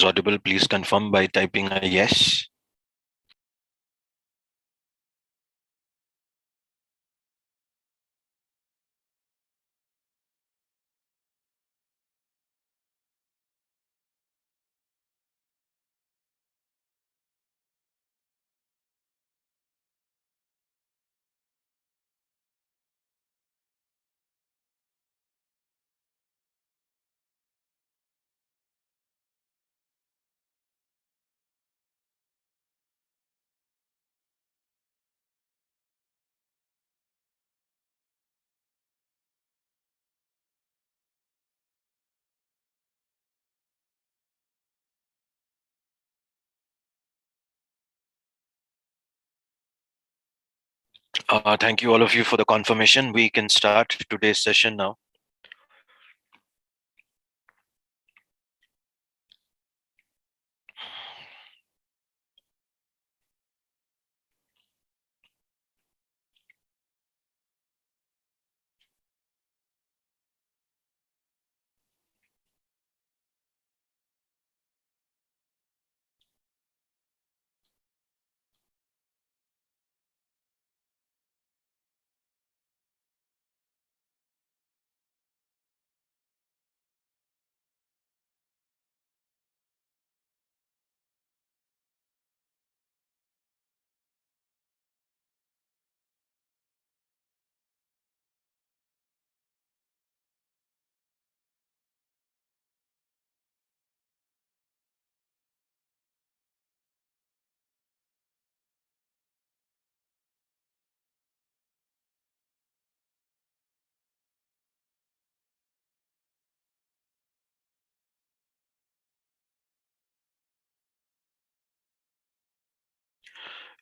audible, please confirm by typing a yes. Thank you all of you for the confirmation. We can start today's session now.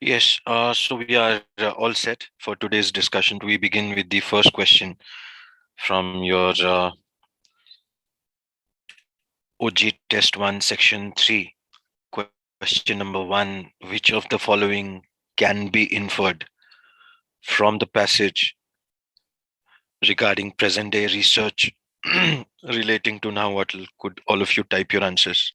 Yes, so we are all set for today's discussion. We begin with the first question from your OG Test 1, Section 3. Question number 1: which of the following can be inferred from the passage regarding present day research relating to Nahuatl? Could all of you type your answers?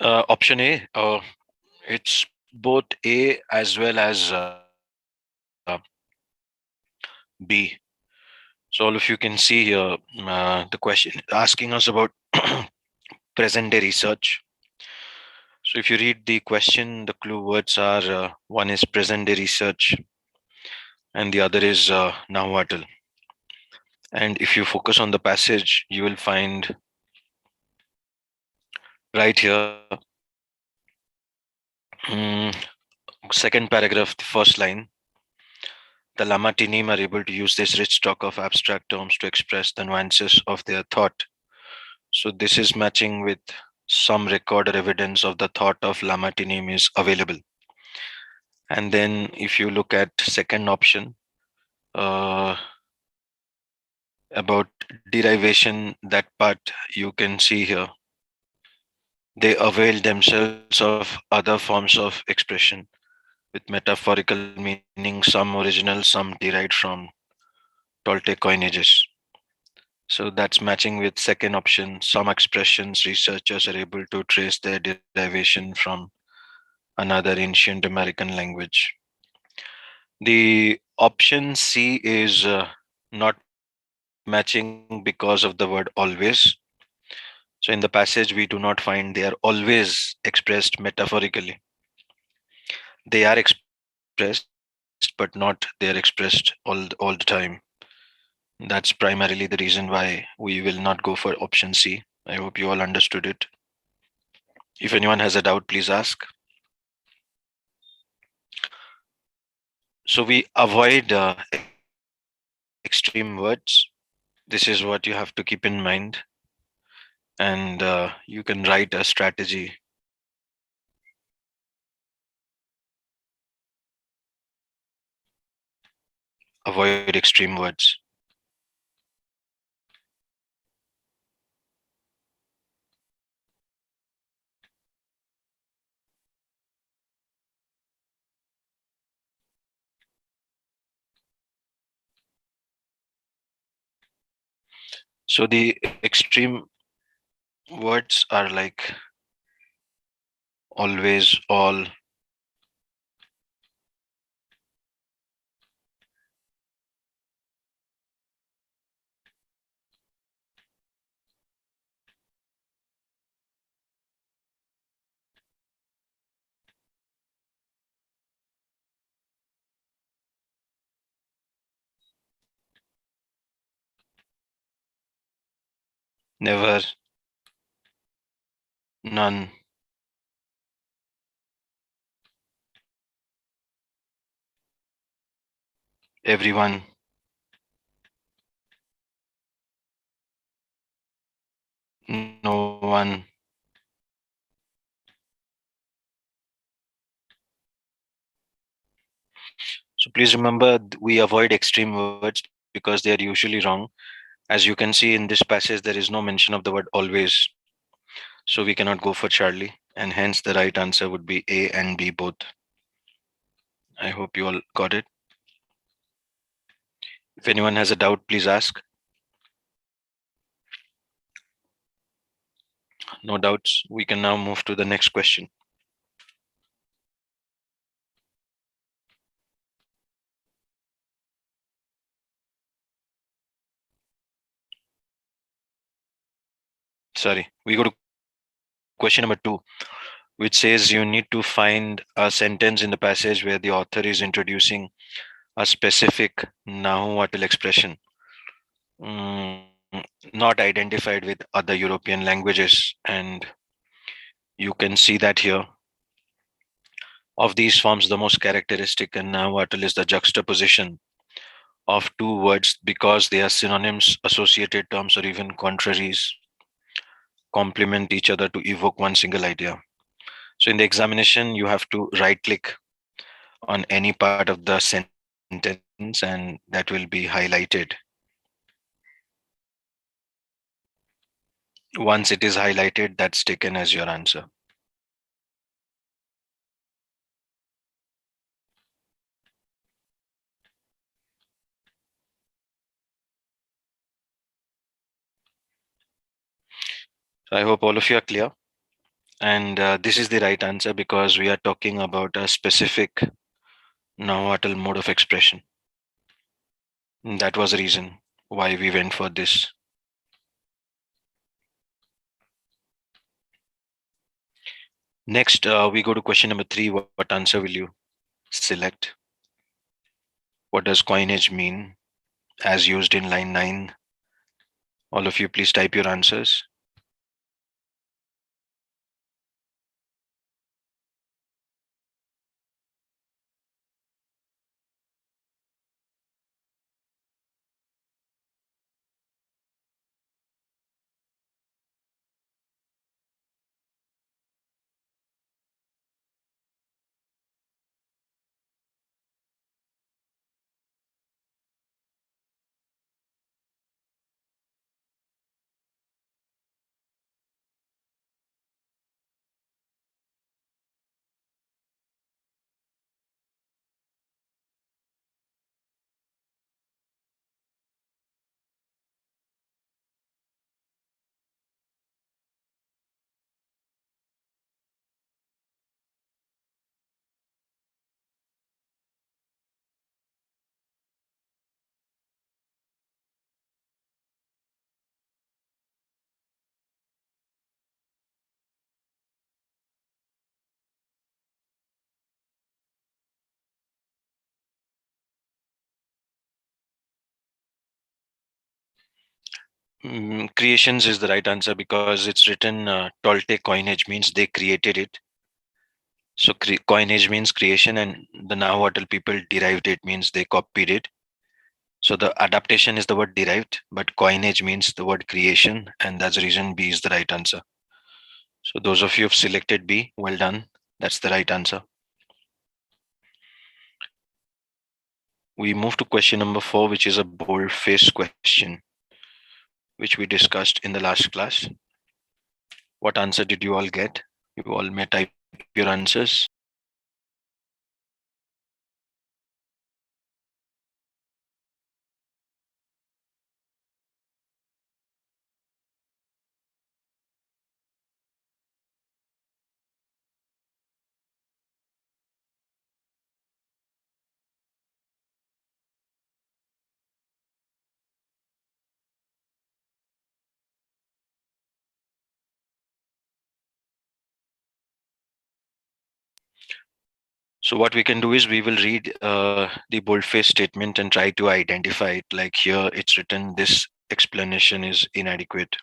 Option A, it's both A as well as B. So all of you can see here the question asking us about present day research. So if you read the question, the clue words are one is present day research and the other is Nahuatl. And if you focus on the passage, you will find right here, mm, second paragraph, the first line. The Lama Tinim are able to use this rich stock of abstract terms to express the nuances of their thought. So this is matching with some record or evidence of the thought of Lama Tinim is available. And then if you look at second option about derivation, that part you can see here. They avail themselves of other forms of expression with metaphorical meaning, some original, some derived from Toltec coinages. So that's matching with second option. Some expressions researchers are able to trace their derivation from another ancient American language. The option C is not matching because of the word always. So in the passage, we do not find they are always expressed metaphorically. They are expressed, but not they're expressed all the time. That's primarily the reason why we will not go for option C. I hope you all understood it. If anyone has a doubt, please ask. So we avoid extreme words. This is what you have to keep in mind, and you can write a strategy avoid extreme words. So the extreme words are like always, all, never, none, everyone, no one. So please remember, we avoid extreme words because they are usually wrong. As you can see in this passage, there is no mention of the word always. So we cannot go for Charlie. And hence the right answer would be A and B both. I hope you all got it. If anyone has a doubt, please ask. No doubts. We can now move to the next question. Sorry. We go to question number 2, which says you need to find a sentence in the passage where the author is introducing a specific Nahuatl expression, not identified with other European languages. And you can see that here. Of these forms, the most characteristic in Nahuatl is the juxtaposition of two words because they are synonyms, associated terms, or even contraries complement each other to evoke one single idea. So in the examination, you have to right click on any part of the sentence and that will be highlighted. Once it is highlighted, that's taken as your answer. So I hope all of you are clear. And this is the right answer because we are talking about a specific Nahuatl mode of expression. That was the reason why we went for this. Next, we go to question number 3. What answer will you select? What does coinage mean as used in line 9? All of you, please type your answers. Creations is the right answer because it's written Toltec coinage means they created it. So coinage means creation, and the Nahuatl people derived it means they copied it. So the adaptation is the word derived, but coinage means the word creation, and that's the reason B is the right answer. So those of you who've selected B, well done. That's the right answer. We move to question number 4, which is a bold-faced question, which we discussed in the last class. What answer did you all get? You all may type your answers. So what we can do is we will read the boldface statement and try to identify it. Like here, it's written, this explanation is inadequate.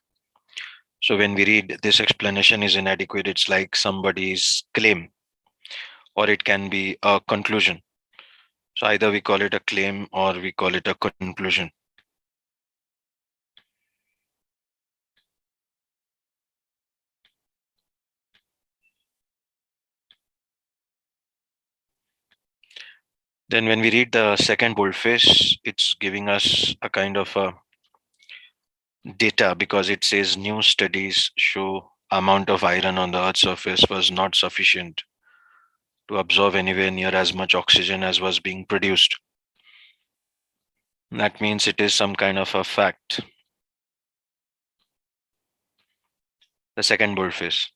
So when we read this explanation is inadequate, it's like somebody's claim, or it can be a conclusion. So either we call it a claim or we call it a conclusion. Then when we read the second boldface, it's giving us a kind of a data because it says new studies show amount of iron on the earth's surface was not sufficient to absorb anywhere near as much oxygen as was being produced. That means it is some kind of a fact. The second boldface.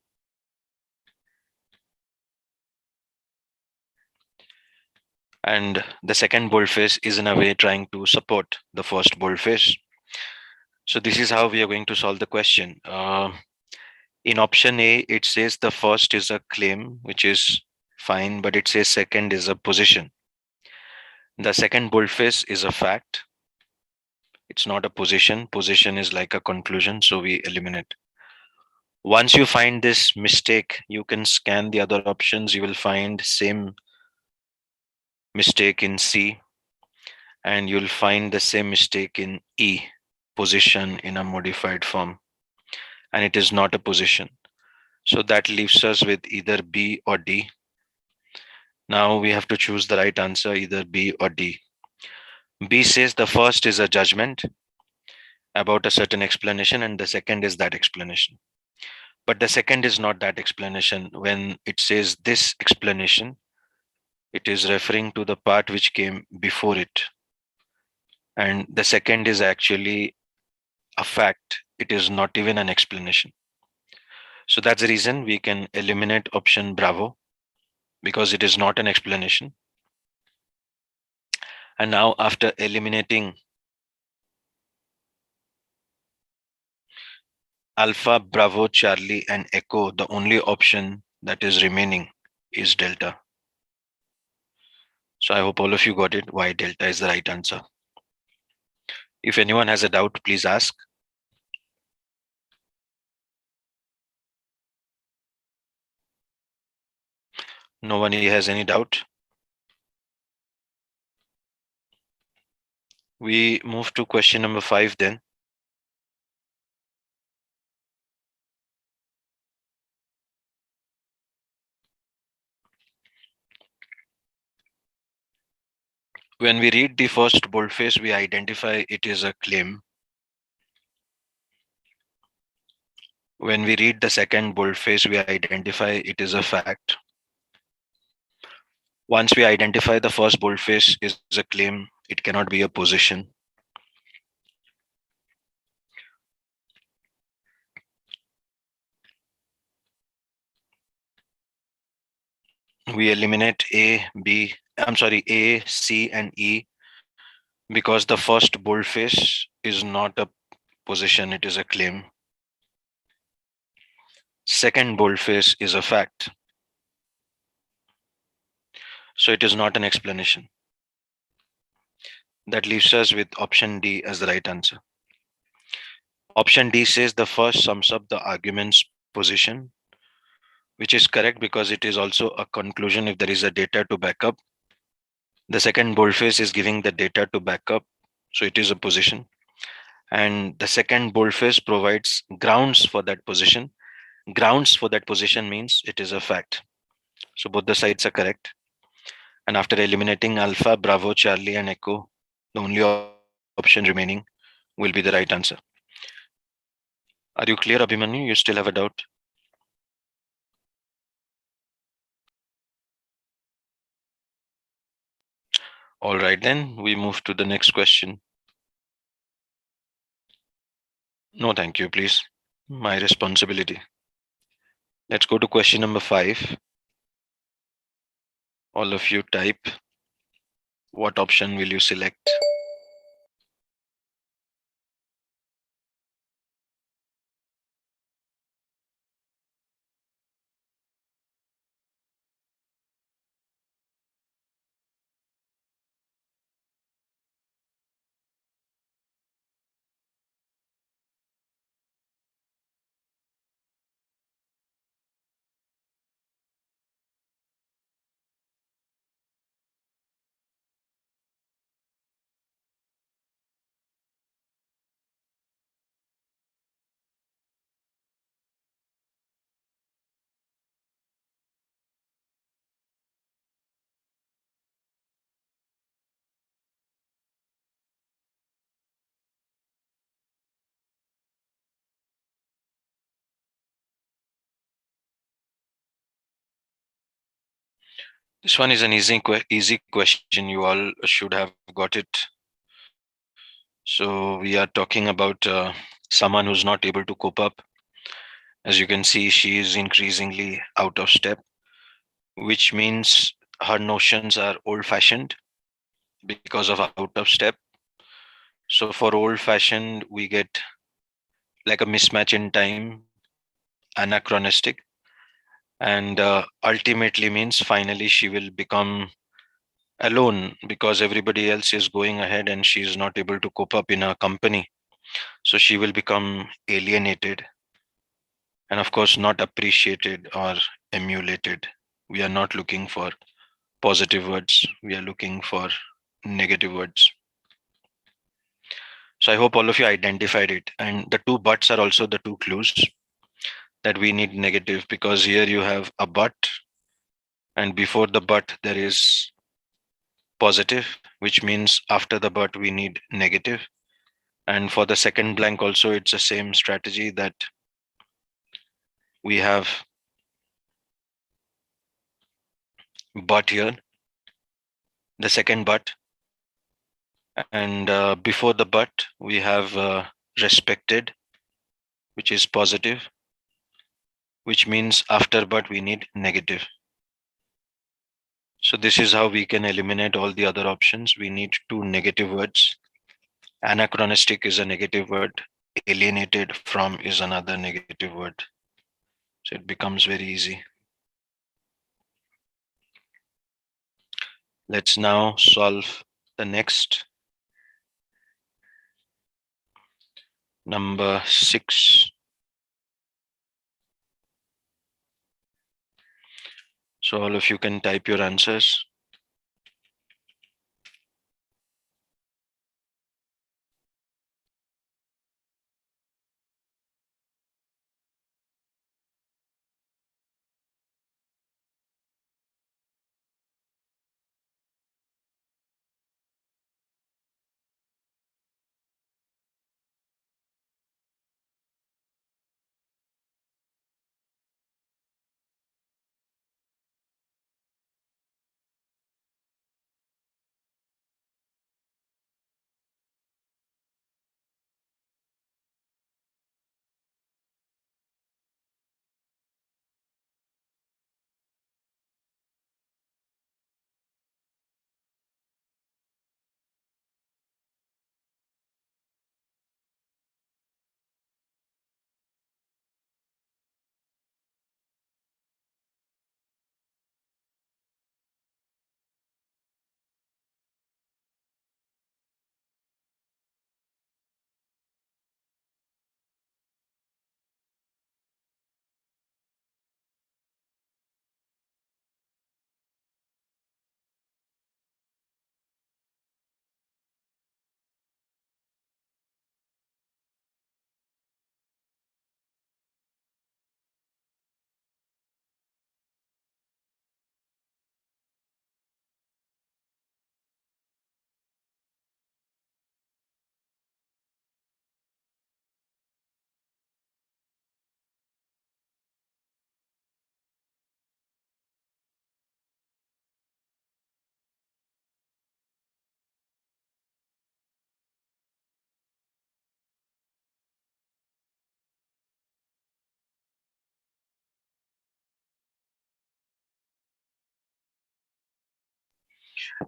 And the second boldface is in a way trying to support the first boldface. So this is how we are going to solve the question. In option A, it says the first is a claim, which is fine, but it says second is a position. The second boldface is a fact. It's not a position. Position is like a conclusion, so we eliminate. Once you find this mistake, you can scan the other options. You will find same mistake in C, and you'll find the same mistake in E, position in a modified form, and it is not a position. So that leaves us with either B or D. Now we have to choose the right answer, either B or D. B says the first is a judgment about a certain explanation, and the second is that explanation. But the second is not that explanation. When it says this explanation, it is referring to the part which came before it. And the second is actually a fact. It is not even an explanation. So that's the reason we can eliminate option Bravo because it is not an explanation. And now after eliminating Alpha, Bravo, Charlie, and Echo, the only option that is remaining is Delta. So I hope all of you got it, why Delta is the right answer. If anyone has a doubt, please ask. Nobody has any doubt. We move to question number 5 then. When we read the first boldface, we identify it is a claim. When we read the second boldface, we identify it is a fact. Once we identify the first boldface is a claim, it cannot be a position. We eliminate A, C, and E because the first boldface is not a position, it is a claim. Second boldface is a fact. So it is not an explanation. That leaves us with option D as the right answer. Option D says the first sums up the argument's position, which is correct because it is also a conclusion if there is a data to back up. The second boldface is giving the data to back up, so it is a position. And the second boldface provides grounds for that position. Grounds for that position means it is a fact. So both the sides are correct. And after eliminating Alpha, Bravo, Charlie, and Echo, the only option remaining will be the right answer. Are you clear, Abhimanyu? You still have a doubt? All right, then we move to the next question. No, thank you, please. My responsibility. Let's go to question number 5. All of you type what option will you select? This one is an easy question. You all should have got it. So we are talking about someone who's not able to cope up. As you can see, she is increasingly out of step, which means her notions are old fashioned because of out of step. So for old fashioned, we get like a mismatch in time, anachronistic, and ultimately means finally she will become alone because everybody else is going ahead and she is not able to cope up in a company. So she will become alienated and, of course, not appreciated or emulated. We are not looking for positive words, we are looking for negative words. So I hope all of you identified it. And the two buts are also the two clues that we need negative, because here you have a but, and before the but there is positive, which means after the but we need negative. And for the second blank also, it's the same strategy that we have but here, the second but, and before the but we have respected, which is positive, which means after but we need negative. So this is how we can eliminate all the other options. We need two negative words. Anachronistic is a negative word. Alienated from is another negative word. So it becomes very easy. Let's now solve the next, number 6. So all of you can type your answers.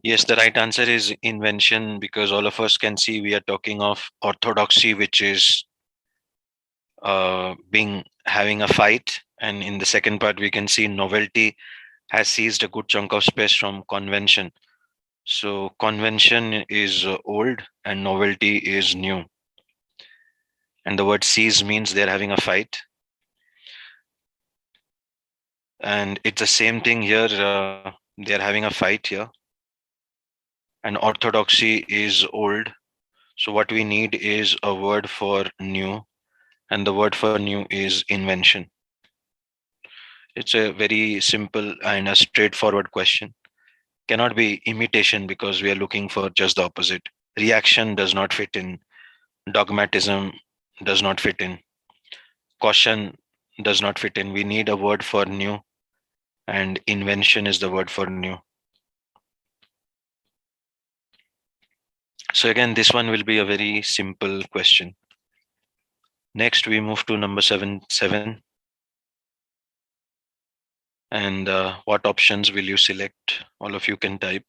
Yes, the right answer is invention, because all of us can see we are talking of orthodoxy, which is being having a fight. And in the second part, we can see novelty has seized a good chunk of space from convention. So convention is old and novelty is new. And the word seize means they're having a fight. And it's the same thing here. They're having a fight here. And orthodoxy is old. So what we need is a word for new. And the word for new is invention. It's a very simple and a straightforward question. Cannot be imitation because we are looking for just the opposite. Reaction does not fit in. Dogmatism does not fit in. Caution does not fit in. We need a word for new, and invention is the word for new. So again, this one will be a very simple question. Next, we move to number seven. And what options will you select? All of you can type.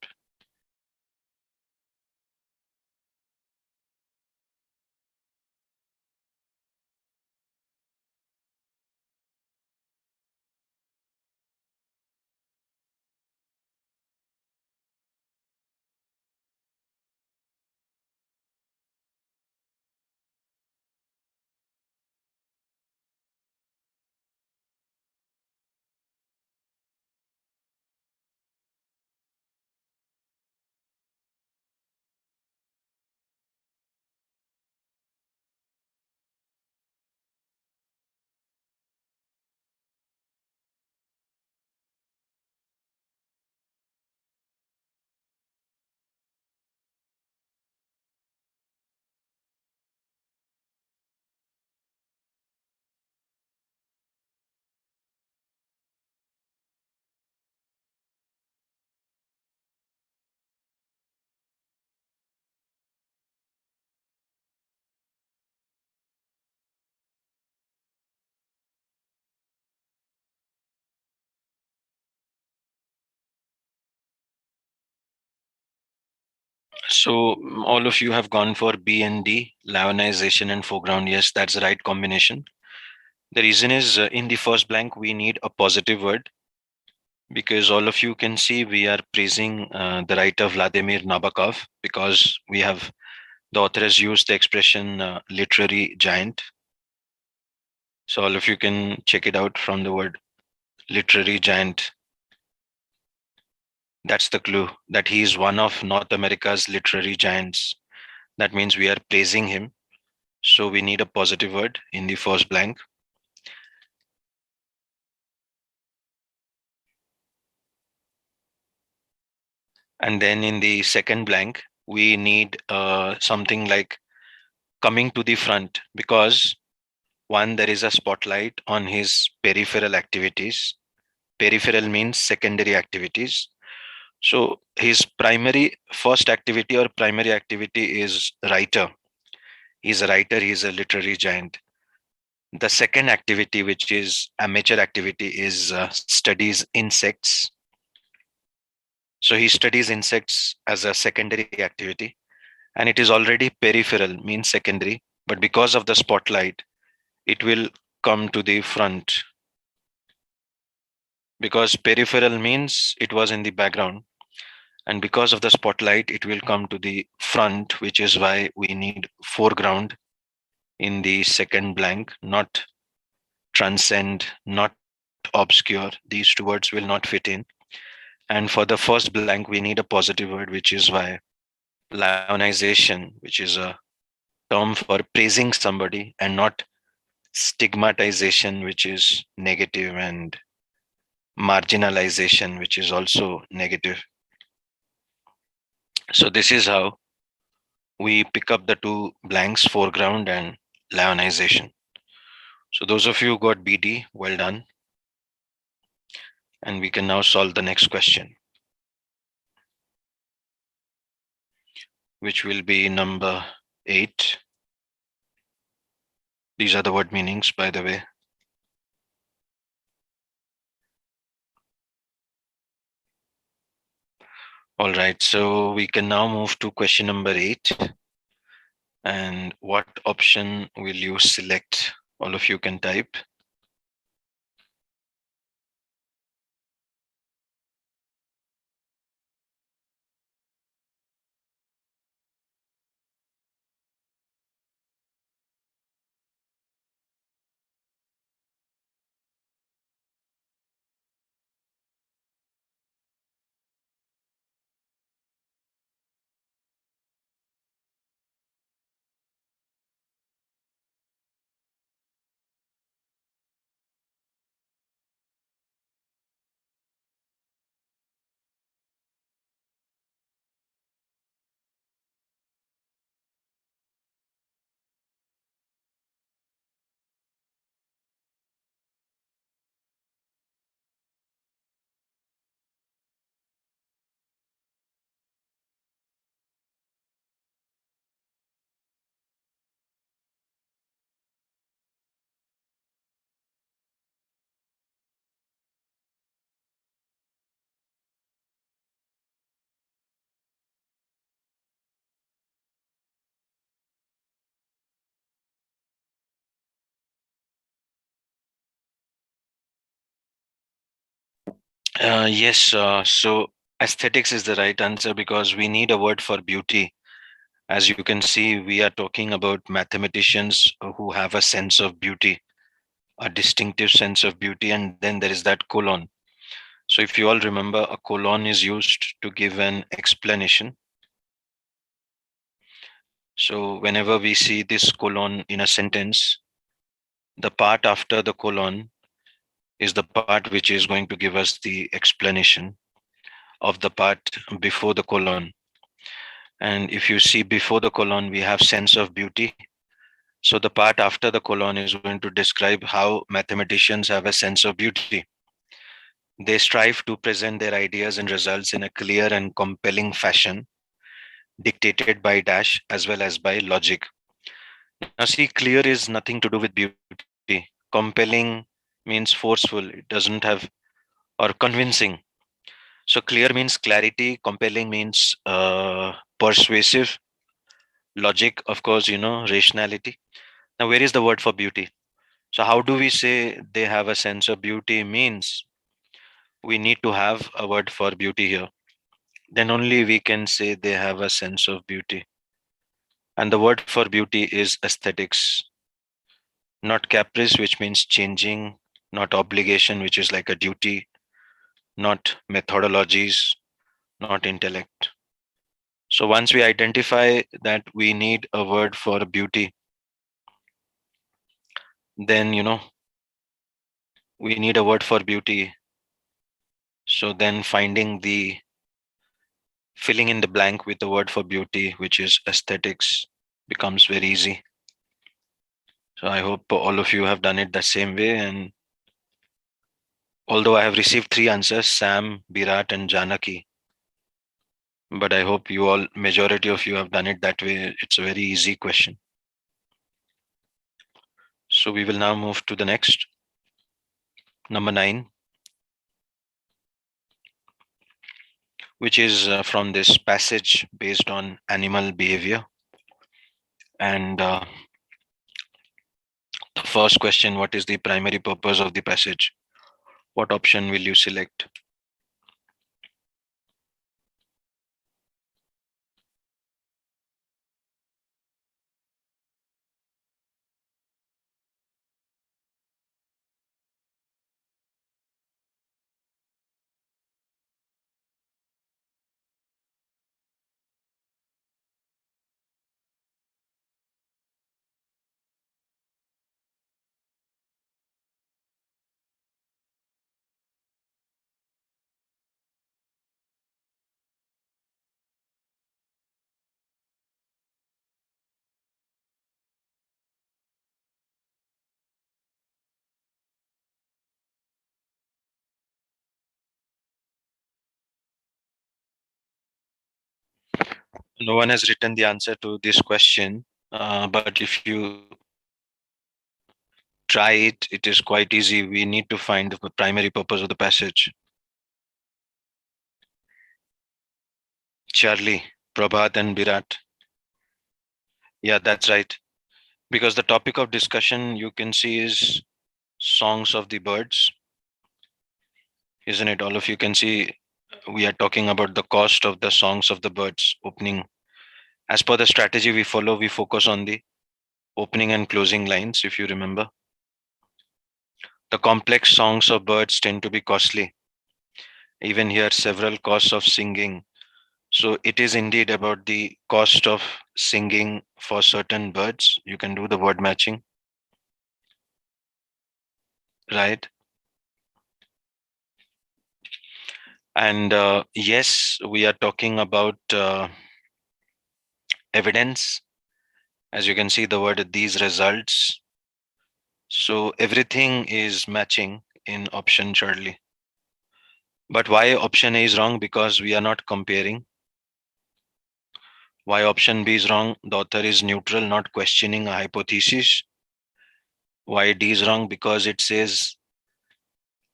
So all of you have gone for B and D, Lionization and foreground. Yes, that's the right combination. The reason is in the first blank, we need a positive word, because all of you can see we are praising the writer Vladimir Nabokov, because we have the author has used the expression literary giant. So all of you can check it out from the word literary giant. That's the clue, that he is one of North America's literary giants. That means we are praising him. So we need a positive word in the first blank. And then in the second blank, we need something like coming to the front, because one, there is a spotlight on his peripheral activities. Peripheral means secondary activities. So his primary first activity or primary activity is writer. He's a writer, he's a literary giant. The second activity, which is amateur activity, is studies insects. So he studies insects as a secondary activity, and it is already peripheral, means secondary. But because of the spotlight, it will come to the front, because peripheral means it was in the background. And because of the spotlight, it will come to the front, which is why we need foreground in the second blank, not transcend, not obscure. These two words will not fit in. And for the first blank, we need a positive word, which is why lionization, which is a term for praising somebody, and not stigmatization, which is negative, and marginalization, which is also negative. So this is how we pick up the two blanks, foreground and lionization. So those of you who got BD, well done. And we can now solve the next question, which will be number 8. These are the word meanings, by the way. All right, so we can now move to question number 8. And what option will you select? All of you can type. Yes, so aesthetics is the right answer because we need a word for beauty. As you can see, we are talking about mathematicians who have a sense of beauty, a distinctive sense of beauty, and then there is that colon. So, if you all remember, a colon is used to give an explanation. So, whenever we see this colon in a sentence, the part after the colon is the part which is going to give us the explanation of the part before the colon. And if you see before the colon, we have sense of beauty. So the part after the colon is going to describe how mathematicians have a sense of beauty. They strive to present their ideas and results in a clear and compelling fashion, dictated by dash as well as by logic. Now, see, clear is nothing to do with beauty. Compelling means forceful, it doesn't have, or convincing. So, clear means clarity, compelling means persuasive, logic, of course, rationality. Now, where is the word for beauty? So, how do we say they have a sense of beauty? Means we need to have a word for beauty here. Then only we can say they have a sense of beauty. And the word for beauty is aesthetics, not caprice, which means changing, not obligation, which is like a duty, not methodologies, not intellect. So, once we identify that we need a word for beauty, then, we need a word for beauty. So, then finding the filling in the blank with the word for beauty, which is aesthetics, becomes very easy. So I hope all of you have done it the same way. And although I have received 3 answers, Sam, Birat, and Janaki, but I hope you all, majority of you have done it that way. It's a very easy question. So we will now move to the next, number 9, which is from this passage based on animal behavior. And the first question, what is the primary purpose of the passage? What option will you select? No one has written the answer to this question, but if you try it, it is quite easy. We need to find the primary purpose of the passage. Charlie, Prabhat, and Virat. Yeah, that's right. Because the topic of discussion you can see is songs of the birds, isn't it? All of you can see we are talking about the cost of the songs of the birds opening. As per the strategy we follow, we focus on the opening and closing lines, if you remember. The complex songs of birds tend to be costly. Even here, several costs of singing. So it is indeed about the cost of singing for certain birds. You can do the word matching, right? And yes, we are talking about evidence. As you can see, the word these results. So everything is matching in option Charlie. But why option A is wrong? Because we are not comparing. Why option B is wrong? The author is neutral, not questioning a hypothesis. Why D is wrong? Because it says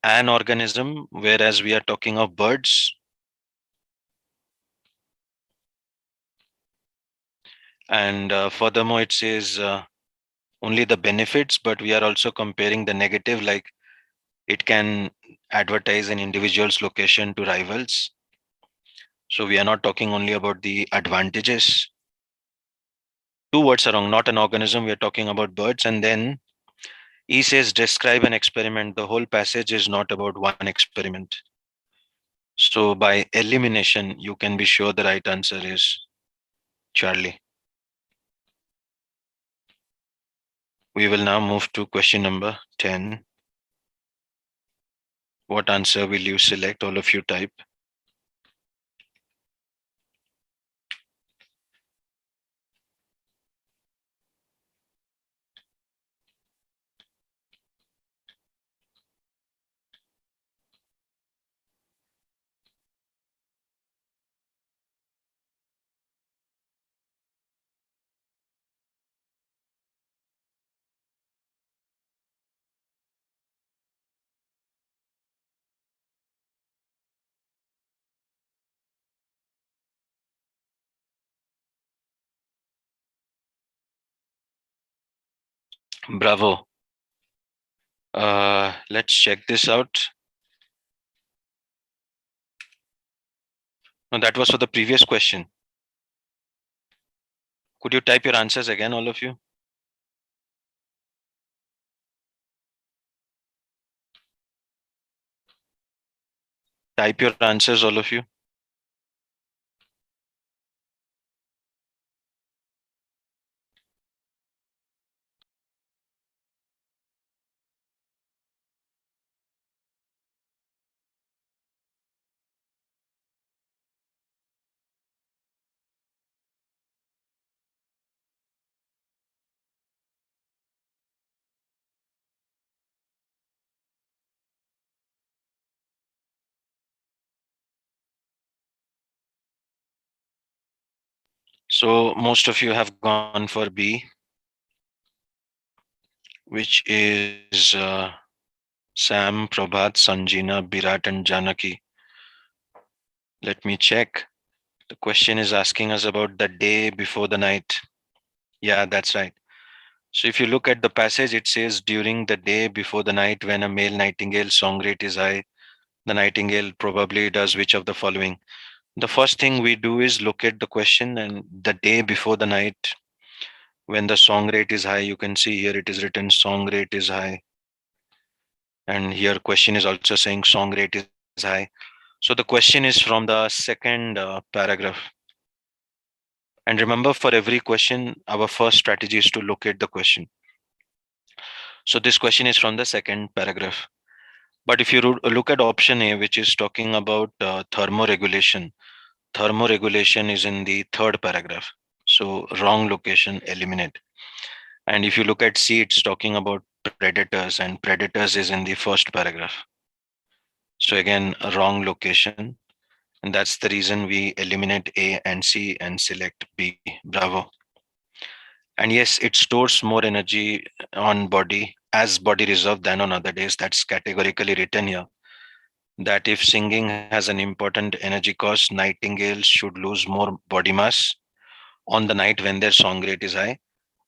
an organism, whereas we are talking of birds. And furthermore, it says only the benefits, but we are also comparing the negative, like it can advertise an individual's location to rivals. So we are not talking only about the advantages. Two words are wrong, not an organism. We are talking about birds. And then he says, describe an experiment. The whole passage is not about one experiment. So by elimination, you can be sure the right answer is Charlie. We will now move to question number 10. What answer will you select? All of you type. Bravo. Let's check this out. No, that was for the previous question. Could you type your answers again, all of you? Type your answers, all of you. So most of you have gone for B, which is Sam, Prabhat, Sanjina, Birat, and Janaki. Let me check. The question is asking us about the day before the night. Yeah, that's right. So if you look at the passage, it says during the day before the night when a male nightingale song rate is high, the nightingale probably does which of the following? The first thing we do is look at the question and the day before the night when the song rate is high. You can see here it is written song rate is high. And here question is also saying song rate is high. So the question is from the second paragraph. And remember, for every question, our first strategy is to locate the question. So this question is from the second paragraph. But if you look at option A, which is talking about thermoregulation is in the third paragraph. So wrong location, eliminate. And if you look at C, it's talking about predators, and predators is in the first paragraph. So again, a wrong location. And that's the reason we eliminate A and C and select B. Bravo. And yes, it stores more energy on body as body reserve than on other days. That's categorically written here. that if singing has an important energy cost, nightingales should lose more body mass on the night when their song rate is high.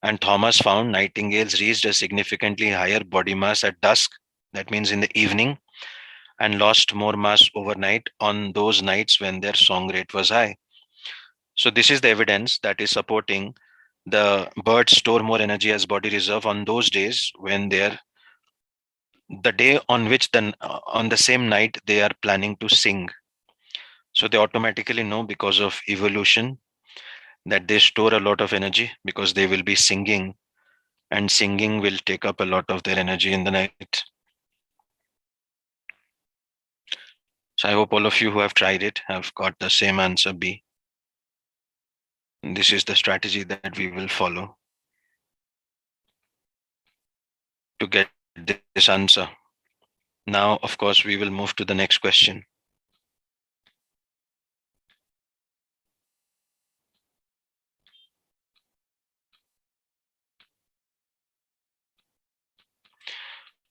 And Thomas found nightingales reached a significantly higher body mass at dusk, that means in the evening, and lost more mass overnight on those nights when their song rate was high. So, this is the evidence that is supporting the birds store more energy as body reserve on those days when they're the day on which on the same night they are planning to sing. So they automatically know because of evolution that they store a lot of energy because they will be singing, and singing will take up a lot of their energy in the night. So I hope all of you who have tried it have got the same answer B. This is the strategy that we will follow to get this answer. Now, of course, we will move to the next question.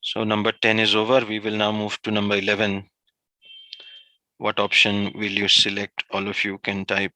So number 10 is over. We will now move to number 11. What option will you select? All of you can type.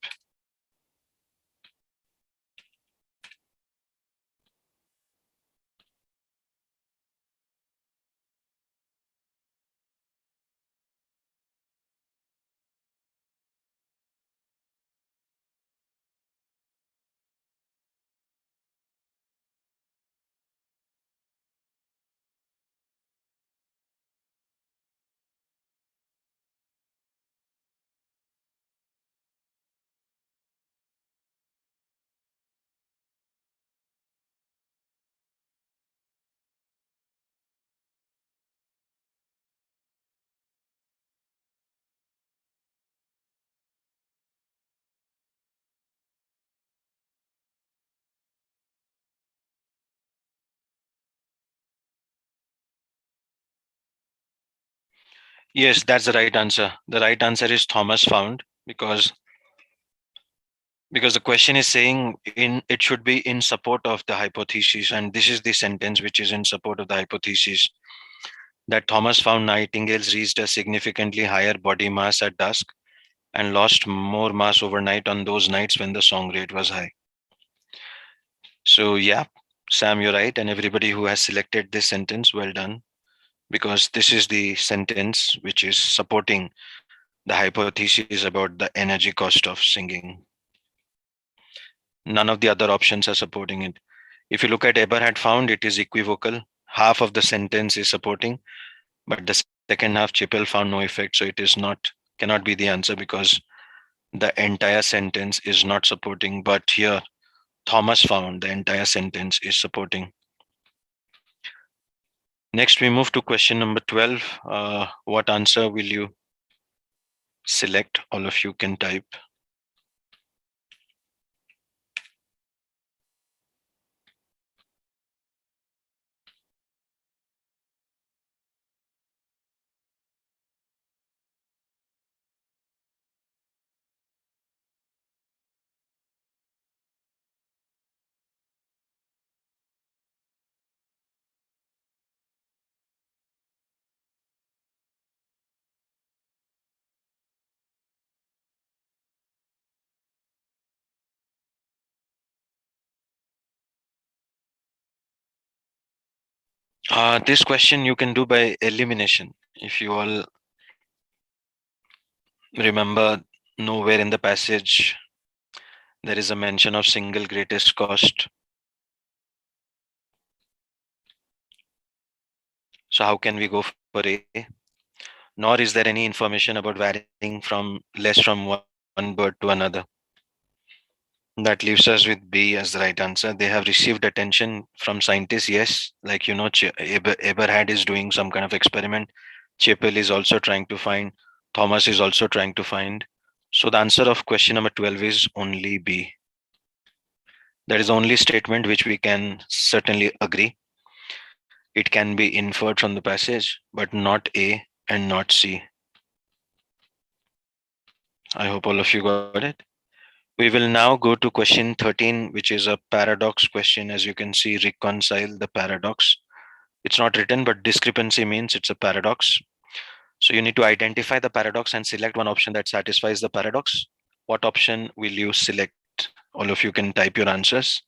Yes, that's the right answer. The right answer is Thomas found because the question is saying in it should be in support of the hypothesis, and this is the sentence which is in support of the hypothesis that Thomas found nightingales reached a significantly higher body mass at dusk and lost more mass overnight on those nights when the song rate was high. So yeah, Sam, you're right, and everybody who has selected this sentence, well done, because this is the sentence which is supporting the hypothesis about the energy cost of singing. None of the other options are supporting it. If you look at Eberhard found, it is equivocal. Half of the sentence is supporting, but the second half Chippel found no effect. So it is not, cannot be the answer because the entire sentence is not supporting. But here, Thomas found the entire sentence is supporting. Next, we move to question number 12. What answer will you select? All of you can type. This question you can do by elimination. If you all remember, nowhere in the passage there is a mention of single greatest cost. So how can we go for A? Nor is there any information about varying from less from one bird to another. That leaves us with B as the right answer. They have received attention from scientists, yes. Like, Eberhard is doing some kind of experiment. Chappell is also trying to find. Thomas is also trying to find. So the answer of question number 12 is only B. That is the only statement which we can certainly agree. It can be inferred from the passage, but not A and not C. I hope all of you got it. We will now go to question 13, which is a paradox question. As you can see, reconcile the paradox. It's not written, but discrepancy means it's a paradox. So you need to identify the paradox and select one option that satisfies the paradox. What option will you select? All of you can type your answers.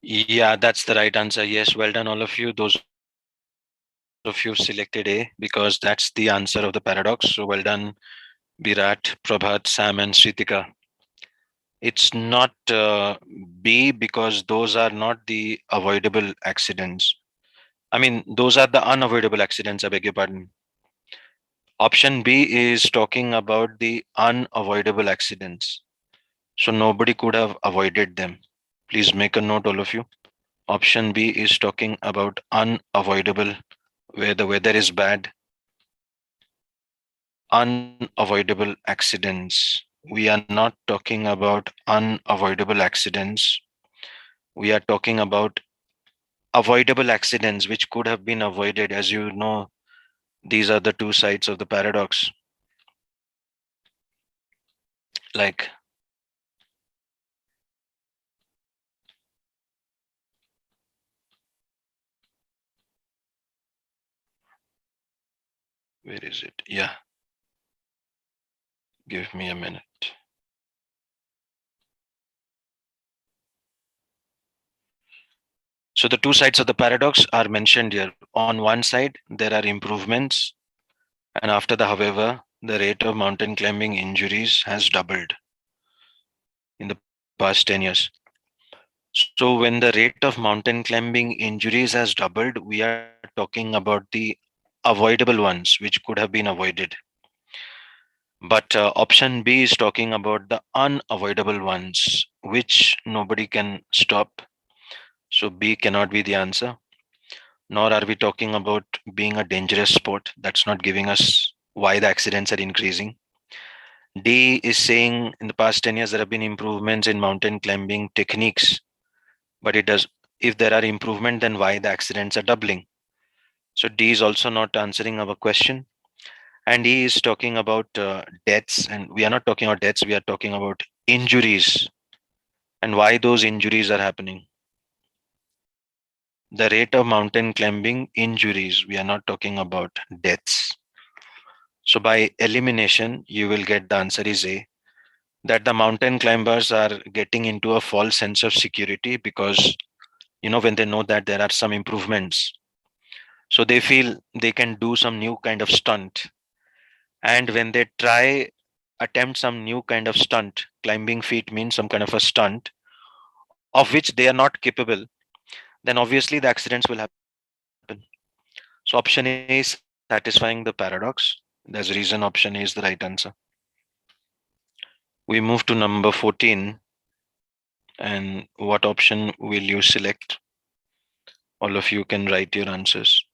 Yeah, that's the right answer. Yes, well done, all of you. Those of you selected A because that's the answer of the paradox. So well done, Virat, Prabhat, Sam, and Sritika. It's not B because those are not the avoidable accidents. I mean, those are the unavoidable accidents. I beg your pardon. Option B is talking about the unavoidable accidents. So nobody could have avoided them. Please make a note, all of you. Option B is talking about unavoidable, where the weather is bad, unavoidable accidents. We are not talking about unavoidable accidents. We are talking about avoidable accidents which could have been avoided. As you know, these are the two sides of the paradox. Like, where is it? Yeah, give me a minute. So the two sides of the paradox are mentioned here. On one side, there are improvements, and after the however, the rate of mountain climbing injuries has doubled in the past 10 years. So when the rate of mountain climbing injuries has doubled, we are talking about the avoidable ones, which could have been avoided. But option B is talking about the unavoidable ones, which nobody can stop. So B cannot be the answer. Nor are we talking about being a dangerous sport. That's not giving us why the accidents are increasing. D is saying in the past 10 years there have been improvements in mountain climbing techniques, but it does. If there are improvement, then why the accidents are doubling? So D is also not answering our question. And he is talking about deaths, and we are not talking about deaths. We are talking about injuries and why those injuries are happening. The rate of mountain climbing injuries. We are not talking about deaths. So by elimination, you will get the answer is A, that the mountain climbers are getting into a false sense of security because, when they know that there are some improvements, so they feel they can do some new kind of stunt. And when they try attempt some new kind of stunt, climbing feat means some kind of a stunt of which they are not capable, then obviously the accidents will happen. So option A is satisfying the paradox. There's a reason option A is the right answer. We move to number 14. And what option will you select? All of you can write your answers.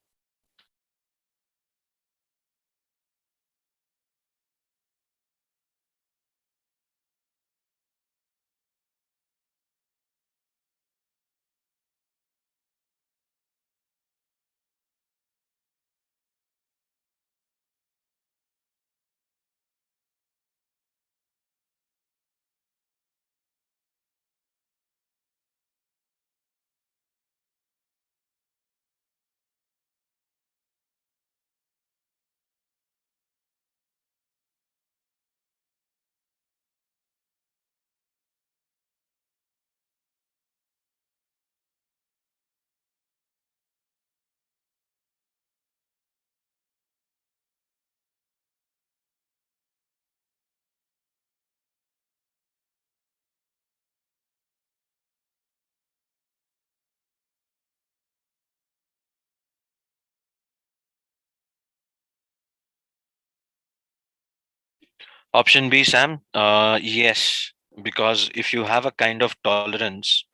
Option B, Sam. Yes, because if you have a kind of tolerance,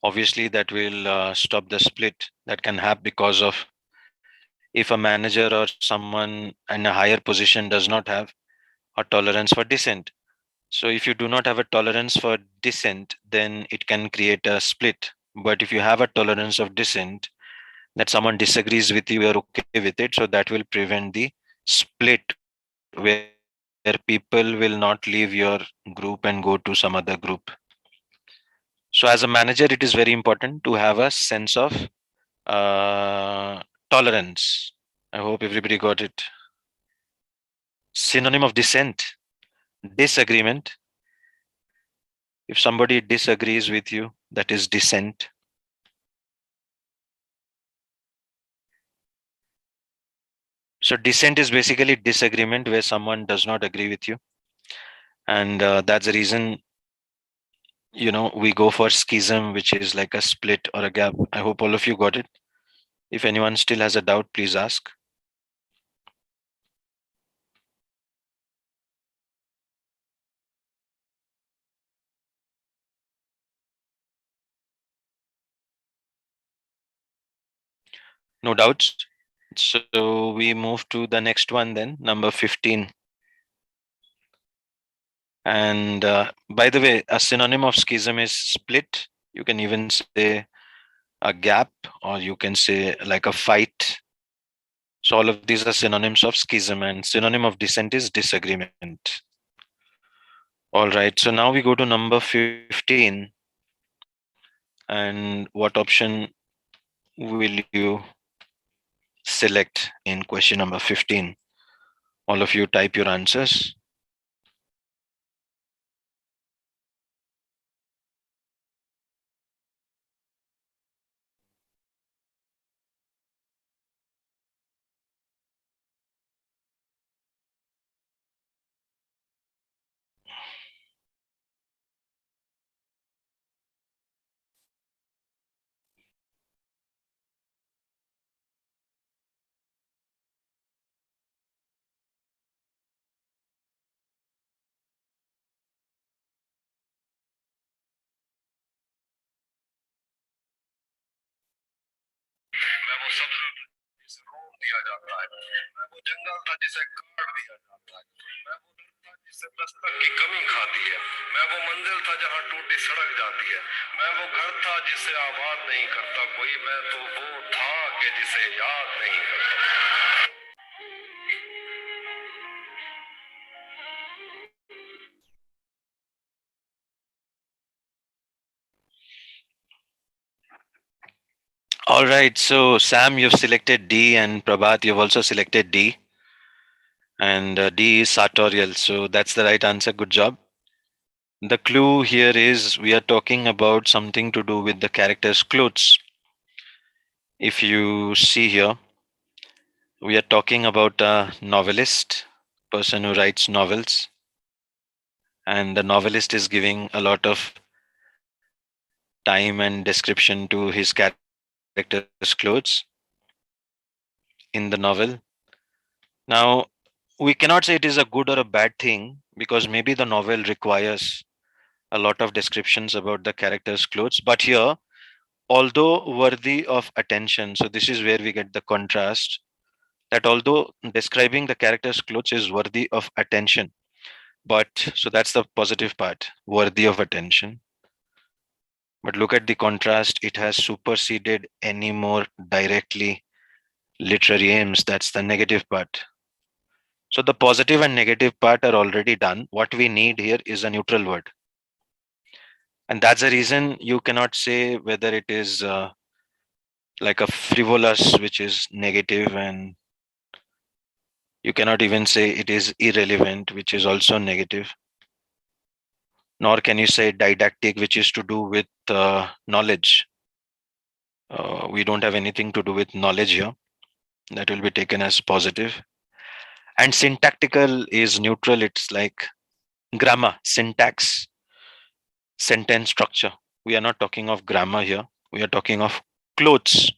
obviously that will stop the split that can happen because of if a manager or someone in a higher position does not have a tolerance for dissent. So if you do not have a tolerance for dissent, then it can create a split. But if you have a tolerance of dissent, that someone disagrees with you, you're okay with it, so that will prevent the split where people will not leave your group and go to some other group. So as a manager, it is very important to have a sense of tolerance. I hope everybody got it. Synonym of dissent, disagreement. If somebody disagrees with you, that is dissent. So dissent is basically disagreement where someone does not agree with you, and that's the reason we go for schism, which is like a split or a gap. I hope all of you got it. If anyone still has a doubt, please ask. No doubts. So we move to the next one then, number 15. And by the way, a synonym of schism is split. You can even say a gap, or you can say like a fight. So all of these are synonyms of schism, and synonym of dissent is disagreement. All right. So now we go to number 15. And what option will you select in question number 15? All of you type your answers. मैं वो सब्र जिसे रोक दिया जाता है, मैं वो जंगल था जिसे काट दिया जाता है, मैं वो दर था जिससे दस्तक की कमी खाती है, मैं वो मंजिल था जहाँ टूटी सड़क जाती है, मैं वो घर था जिसे आबाद नहीं करता कोई, मैं तो वो था कि जिसे याद नहीं करता. All right. So Sam, you've selected D, and Prabhat, you've also selected D. And D is sartorial. So that's the right answer. Good job. The clue here is we are talking about something to do with the character's clothes. If you see here, we are talking about a novelist, person who writes novels, and the novelist is giving a lot of time and description to his character's clothes in the novel. Now, we cannot say it is a good or a bad thing because maybe the novel requires a lot of descriptions about the character's clothes. But here, although worthy of attention, so this is where we get the contrast, that although describing the character's clothes is worthy of attention, but so that's the positive part, worthy of attention. But look at the contrast, it has superseded any more directly literary aims. That's the negative part. So the positive and negative part are already done. What we need here is a neutral word. And that's the reason you cannot say whether it is like a frivolous, which is negative, and you cannot even say it is irrelevant, which is also negative. Nor can you say didactic, which is to do with knowledge. We don't have anything to do with knowledge here. That will be taken as positive. And syntactical is neutral. It's like grammar, syntax, sentence structure. We are not talking of grammar here. We are talking of clothes.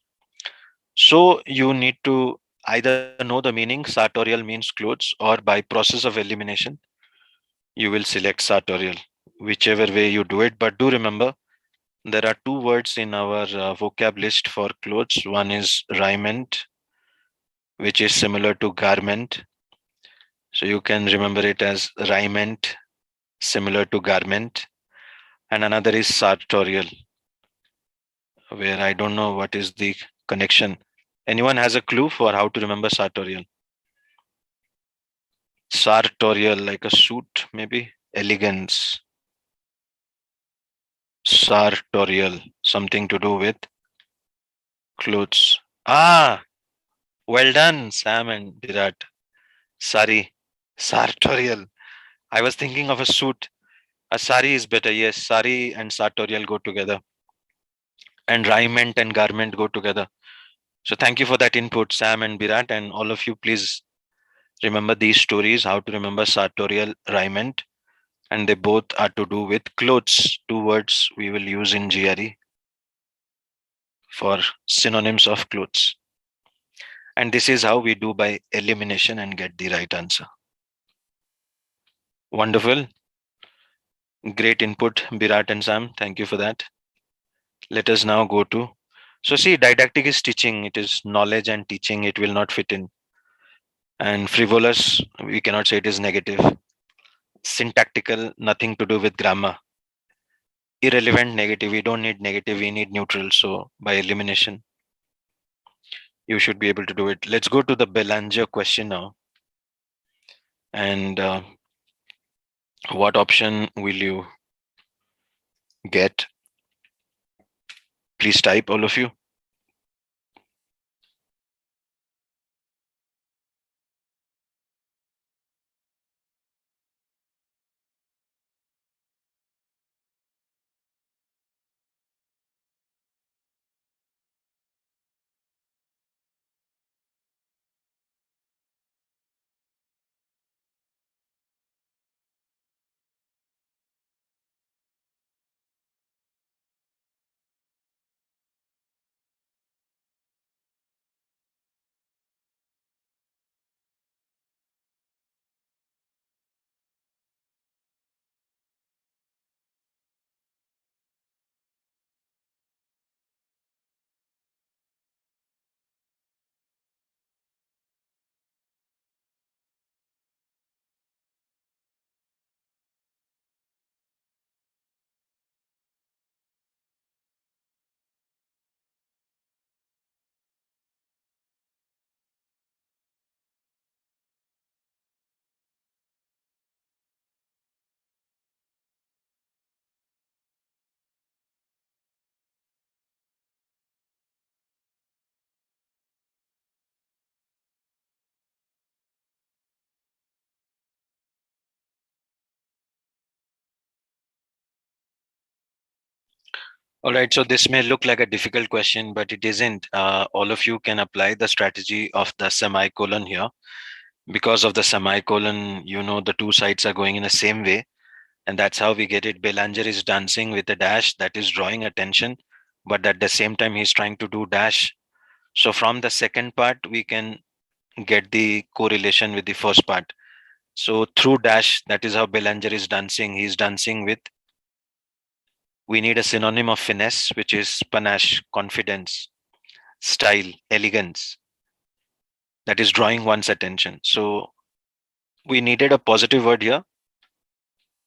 So you need to either know the meaning, sartorial means clothes, or by process of elimination, you will select sartorial, whichever way you do it. But do remember, there are two words in our vocab list for clothes. One is raiment, which is similar to garment. So you can remember it as raiment, similar to garment. And another is sartorial, where I don't know what is the connection. Anyone has a clue for how to remember sartorial? Sartorial, like a suit, maybe? Elegance. Sartorial, something to do with clothes. Ah, well done, Sam and Virat. Sari. Sartorial. I was thinking of a suit. A sari is better. Yes, sari and sartorial go together. And raiment and garment go together. So thank you for that input, Sam and Virat. And all of you, please remember these stories, how to remember sartorial, raiment. And they both are to do with clothes. Two words we will use in GRE for synonyms of clothes. And this is how we do by elimination and get the right answer. Wonderful. Great input, Virat and Sam. Thank you for that. Let us now go to. So, see, didactic is teaching, it is knowledge and teaching, it will not fit in. And frivolous, we cannot say it is negative. Syntactical, nothing to do with grammar. Irrelevant, negative, we don't need negative, we need neutral. So, by elimination, you should be able to do it. Let's go to the Belanger question now. And what option will you get? Please type, all of you. All right, so this may look like a difficult question, but it isn't. All of you can apply the strategy of the semicolon here. Because of the semicolon, you know, the two sides are going in the same way. And that's how we get it. Belanger is dancing with a dash that is drawing attention, but at the same time, he's trying to do dash. So from the second part, we can get the correlation with the first part. So through dash, that is how Belanger is dancing. He's dancing with, we need a synonym of finesse, which is panache, confidence, style, elegance, that is drawing one's attention. So we needed a positive word here.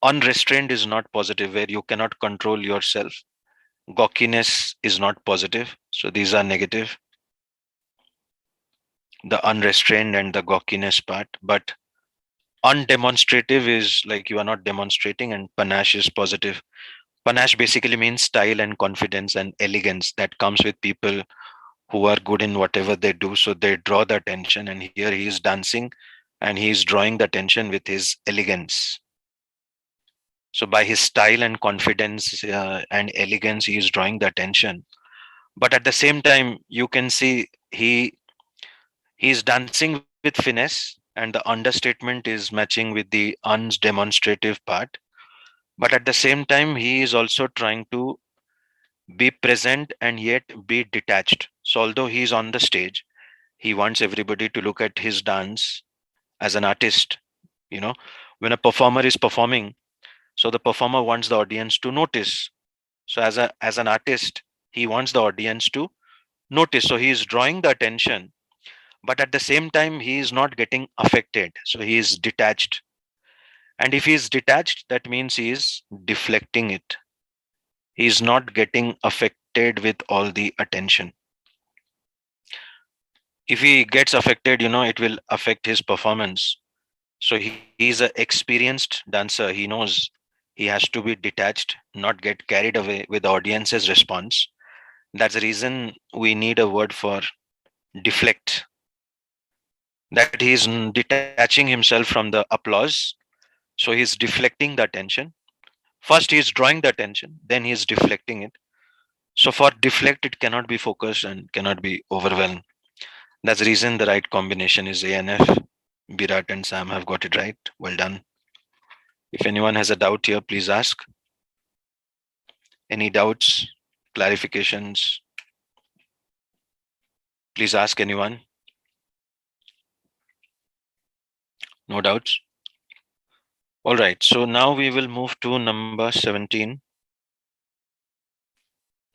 Unrestrained is not positive, where you cannot control yourself. Gawkiness is not positive. So these are negative. The unrestrained and the gawkiness part. But undemonstrative is like you are not demonstrating, and panache is positive. Panache basically means style and confidence and elegance that comes with people who are good in whatever they do. So they draw the attention, and here he is dancing and he is drawing the attention with his elegance. So by his style and confidence and elegance, he is drawing the attention. But at the same time, you can see he is dancing with finesse, and the understatement is matching with the undemonstrative part. But at the same time, he is also trying to be present and yet be detached. So although he is on the stage, he wants everybody to look at his dance as an artist, you know, When a performer is performing, so the performer wants the audience to notice. So as an artist, he wants the audience to notice. So he is drawing the attention, but at the same time, he is not getting affected. So he is detached. And if he is detached, that means he is deflecting it. He is not getting affected with all the attention. If he gets affected, it will affect his performance. So he is an experienced dancer. He knows he has to be detached, not get carried away with the audience's response. That's the reason we need a word for deflect, that he is detaching himself from the applause. So he's deflecting the attention. First, he is drawing the attention, then he is deflecting it. So for deflect, it cannot be focused and cannot be overwhelmed. That's the reason the right combination is ANF. Virat and Sam have got it right. Well done. If anyone has a doubt here, please ask. Any doubts, clarifications, please ask anyone. No doubts? All right, so now we will move to number 17,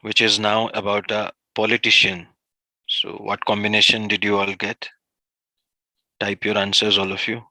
which is now about a politician. So, what combination did you all get? Type your answers, all of you.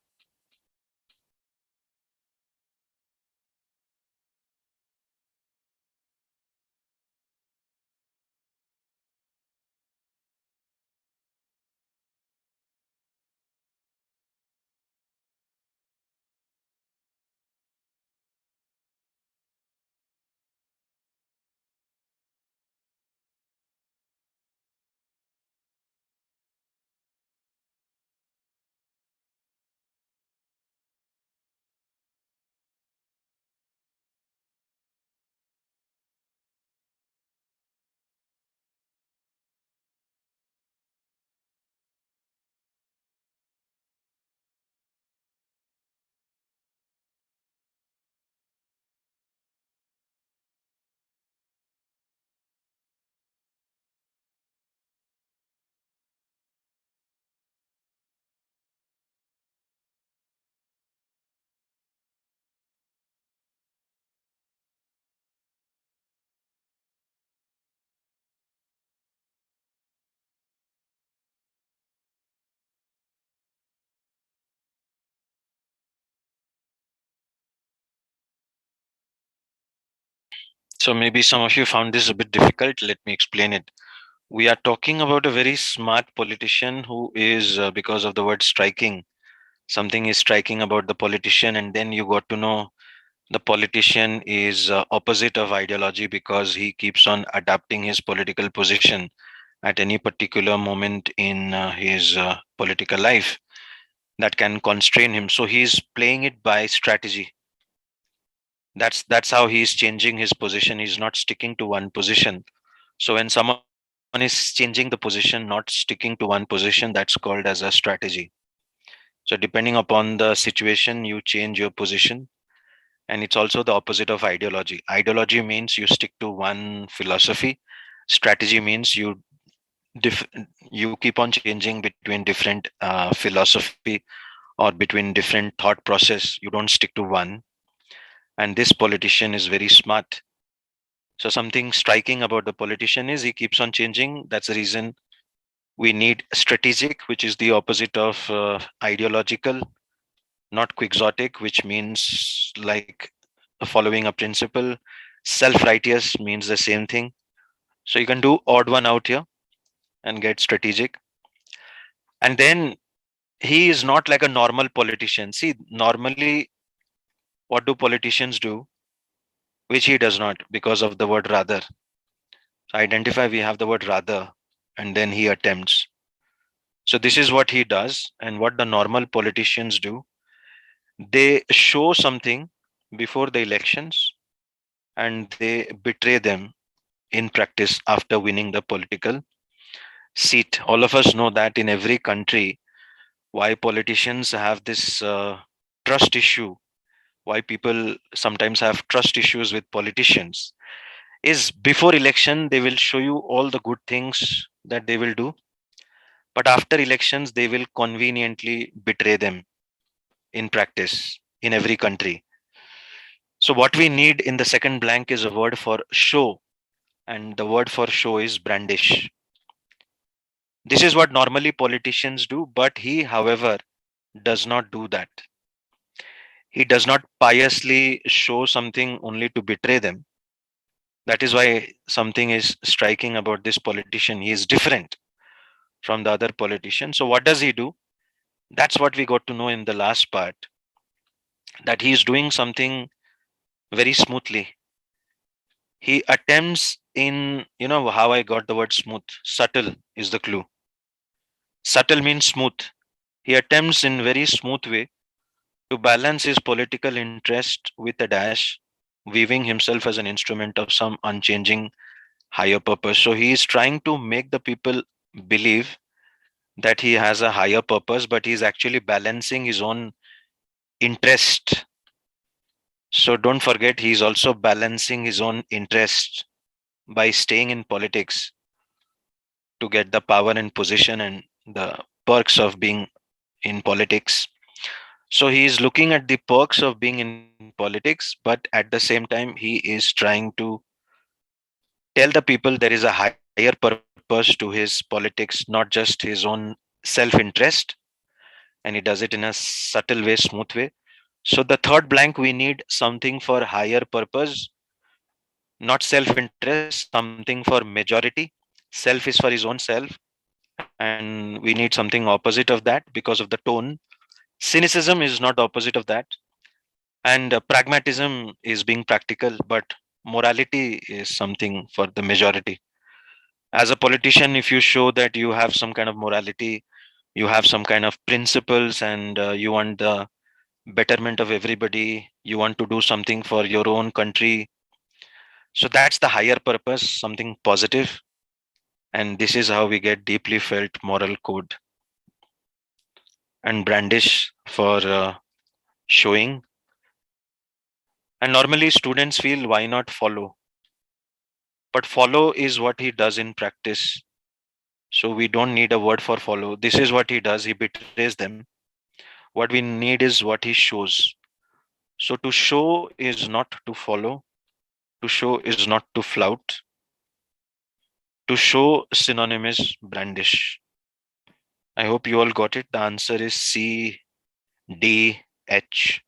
So, maybe some of you found this a bit difficult. Let me explain it. We are talking about a very smart politician who is, because of the word striking, something is striking about the politician, and then you got to know the politician is opposite of ideology because he keeps on adapting his political position at any particular moment in his political life that can constrain him. So he's playing it by strategy. That's how he's changing his position. He's not sticking to one position. So when someone is changing the position, not sticking to one position, that's called as a strategy. So depending upon the situation, you change your position. And it's also the opposite of ideology. Ideology means you stick to one philosophy. Strategy means dif- you keep on changing between different philosophy or between different thought process. You don't stick to one. And this politician is very smart. So something striking about the politician is he keeps on changing. That's the reason we need strategic, which is the opposite of ideological, not quixotic, which means like following a principle. Self-righteous means the same thing. So you can do odd one out here and get strategic. And then he is not like a normal politician. See, normally, what do politicians do? Which he does not because of the word rather. So identify, we have the word rather, and then he attempts. So this is what he does, and what the normal politicians do. They show something before the elections and they betray them in practice after winning the political seat. All of us know that in every country, why politicians have this trust issue, why people sometimes have trust issues with politicians, is before election, they will show you all the good things that they will do. But after elections, they will conveniently betray them in practice. in every country. So what we need in the second blank is a word for show, and the word for show is brandish. This is what normally politicians do, but he, however, does not do that. He does not piously show something only to betray them. That is why something is striking about this politician. He is different from the other politicians. So, what does he do? That's what we got to know in the last part, that he is doing something very smoothly. He attempts in, how I got the word smooth. Subtle is the clue. Subtle means smooth. He attempts in very smooth way to balance his political interest with a dash, weaving himself as an instrument of some unchanging higher purpose. So he is trying to make the people believe that he has a higher purpose, but he is actually balancing his own interest. So don't forget, he is also balancing his own interest by staying in politics to get the power and position and the perks of being in politics. So he is looking at the perks of being in politics, but at the same time, he is trying to tell the people there is a higher purpose to his politics, not just his own self interest. And he does it in a subtle way, smooth way. So the third blank, we need something for higher purpose, not self interest, something for majority. Self is for his own self, and we need something opposite of that because of the tone. Cynicism is not opposite of that, and pragmatism is being practical, but morality is something for the majority. As a politician, if you show that you have some kind of morality, you have some kind of principles, and you want the betterment of everybody, you want to do something for your own country, so that's the higher purpose, something positive. And this is how we get deeply felt moral code. And brandish for showing. And normally students feel, why not follow? But follow is what he does in practice. So we don't need a word for follow. This is what he does. He betrays them. What we need is what he shows. So to show is not to follow. To show is not to flout. To show synonym is brandish. I hope you all got it. The answer is C, D, H.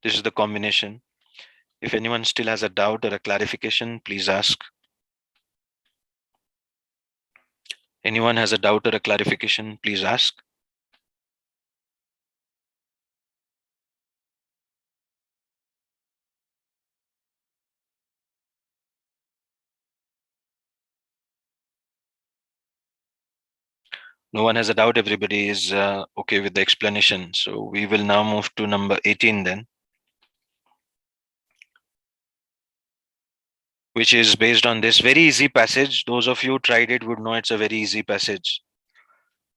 This is the combination. If anyone still has a doubt or a clarification, please ask. Anyone has a doubt or a clarification, please ask. No one has a doubt. Everybody is okay with the explanation. So we will now move to number 18 then, which is based on this very easy passage. Those of you who tried it would know it's a very easy passage.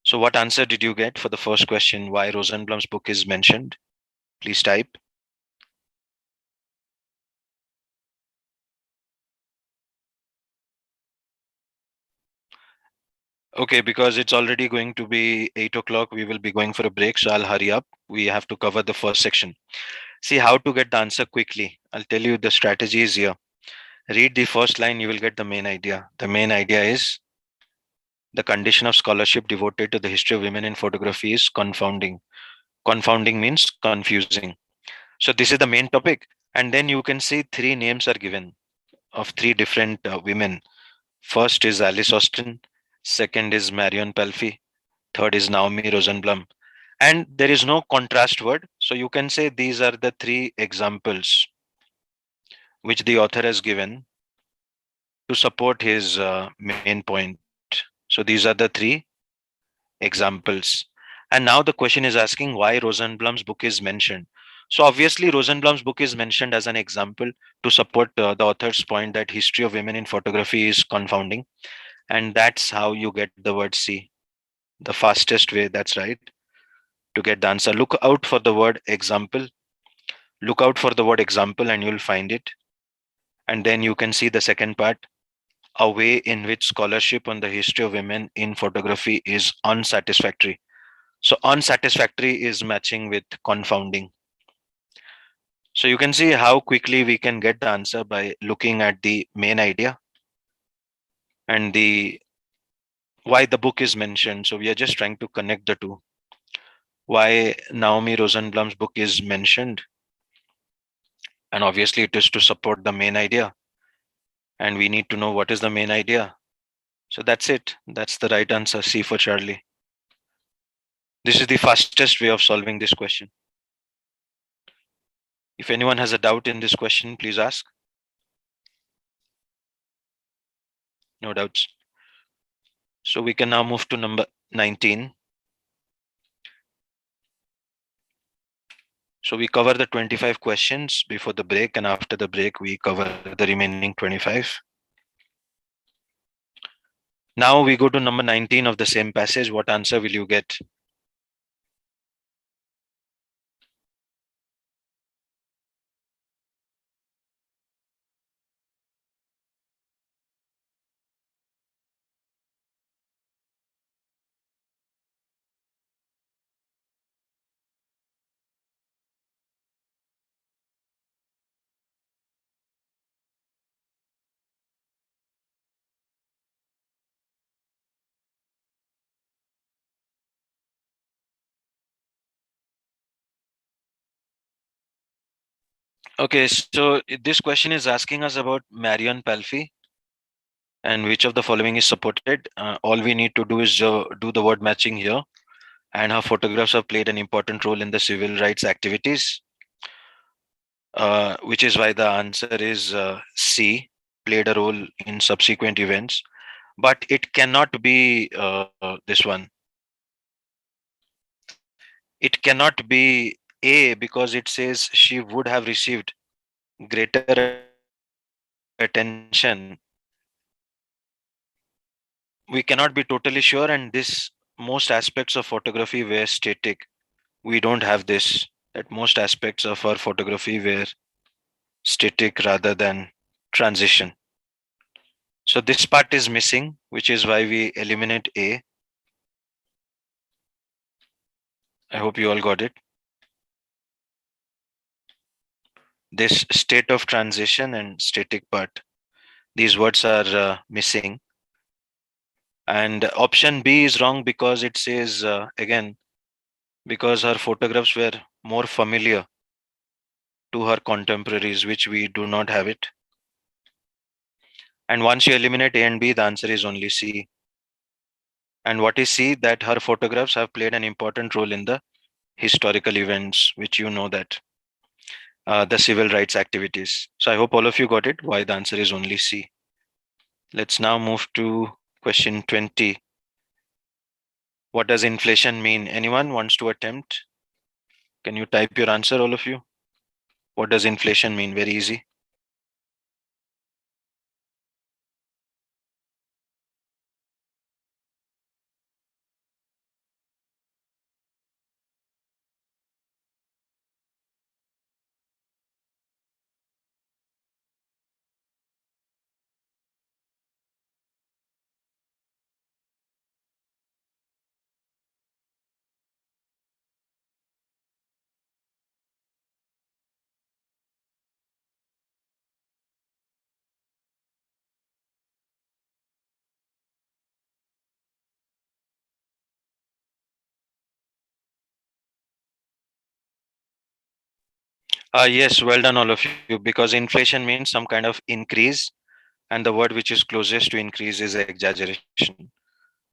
So what answer did you get for the first question? Why Rosenblum's book is mentioned? Please type. Okay, because it's already going to be 8 o'clock, we will be going for a break. So I'll hurry up. We have to cover the first section. See how to get the answer quickly. I'll tell you the strategy is here. Read the first line, you will get the main idea. The main idea is the condition of scholarship devoted to the history of women in photography is confounding. Confounding means confusing. So this is the main topic. And then you can see three names are given of three different women. First is Alice Austen. Second is Marion Palfy. Third is Naomi Rosenblum. And there is no contrast word. So you can say these are the three examples which the author has given to support his main point. So these are the three examples. And now the question is asking why Rosenblum's book is mentioned. So obviously Rosenblum's book is mentioned as an example to support the author's point that history of women in photography is confounding. And that's how you get the word C. The fastest way, that's right, to get the answer. Look out for the word example. Look out for the word example and you'll find it. And then you can see the second part, a way in which scholarship on the history of women in photography is unsatisfactory. So unsatisfactory is matching with confounding. So you can see how quickly we can get the answer by looking at the main idea and the why the book is mentioned. So we are just trying to connect the two. Why Naomi Rosenblum's book is mentioned, and obviously it is to support the main idea, and we need to know what is the main idea. So that's it. That's the right answer. C for Charlie. This is the fastest way of solving this question. If anyone has a doubt in this question, please ask. No doubts. So we can now move to number 19. So we cover the 25 questions before the break, and after the break, we cover the remaining 25. Now we go to number 19 of the same passage. What answer will you get? Okay, so this question is asking us about Marion Palfy and which of the following is supported. All we need to do is do the word matching here, and her photographs have played an important role in the civil rights activities, which is why the answer is C, played a role in subsequent events. But it cannot be this one. It cannot be A because it says she would have received greater attention. We cannot be totally sure, and this most aspects of photography were static. We don't have this. That most aspects of our photography were static rather than transition. So this part is missing, which is why we eliminate A. I hope you all got it. This state of transition and static part. These words are missing. And option B is wrong because it says, again, because her photographs were more familiar to her contemporaries, which we do not have it. And once you eliminate A and B, the answer is only C. And what is C? That her photographs have played an important role in the historical events, which you know that the civil rights activities. So I hope all of you got it. Why the answer is only C. Let's now move to question 20. What does inflation mean? Anyone wants to attempt? Can you type your answer, all of you? What does inflation mean? Very easy. Yes, well done, all of you, because inflation means some kind of increase, and the word which is closest to increase is exaggeration.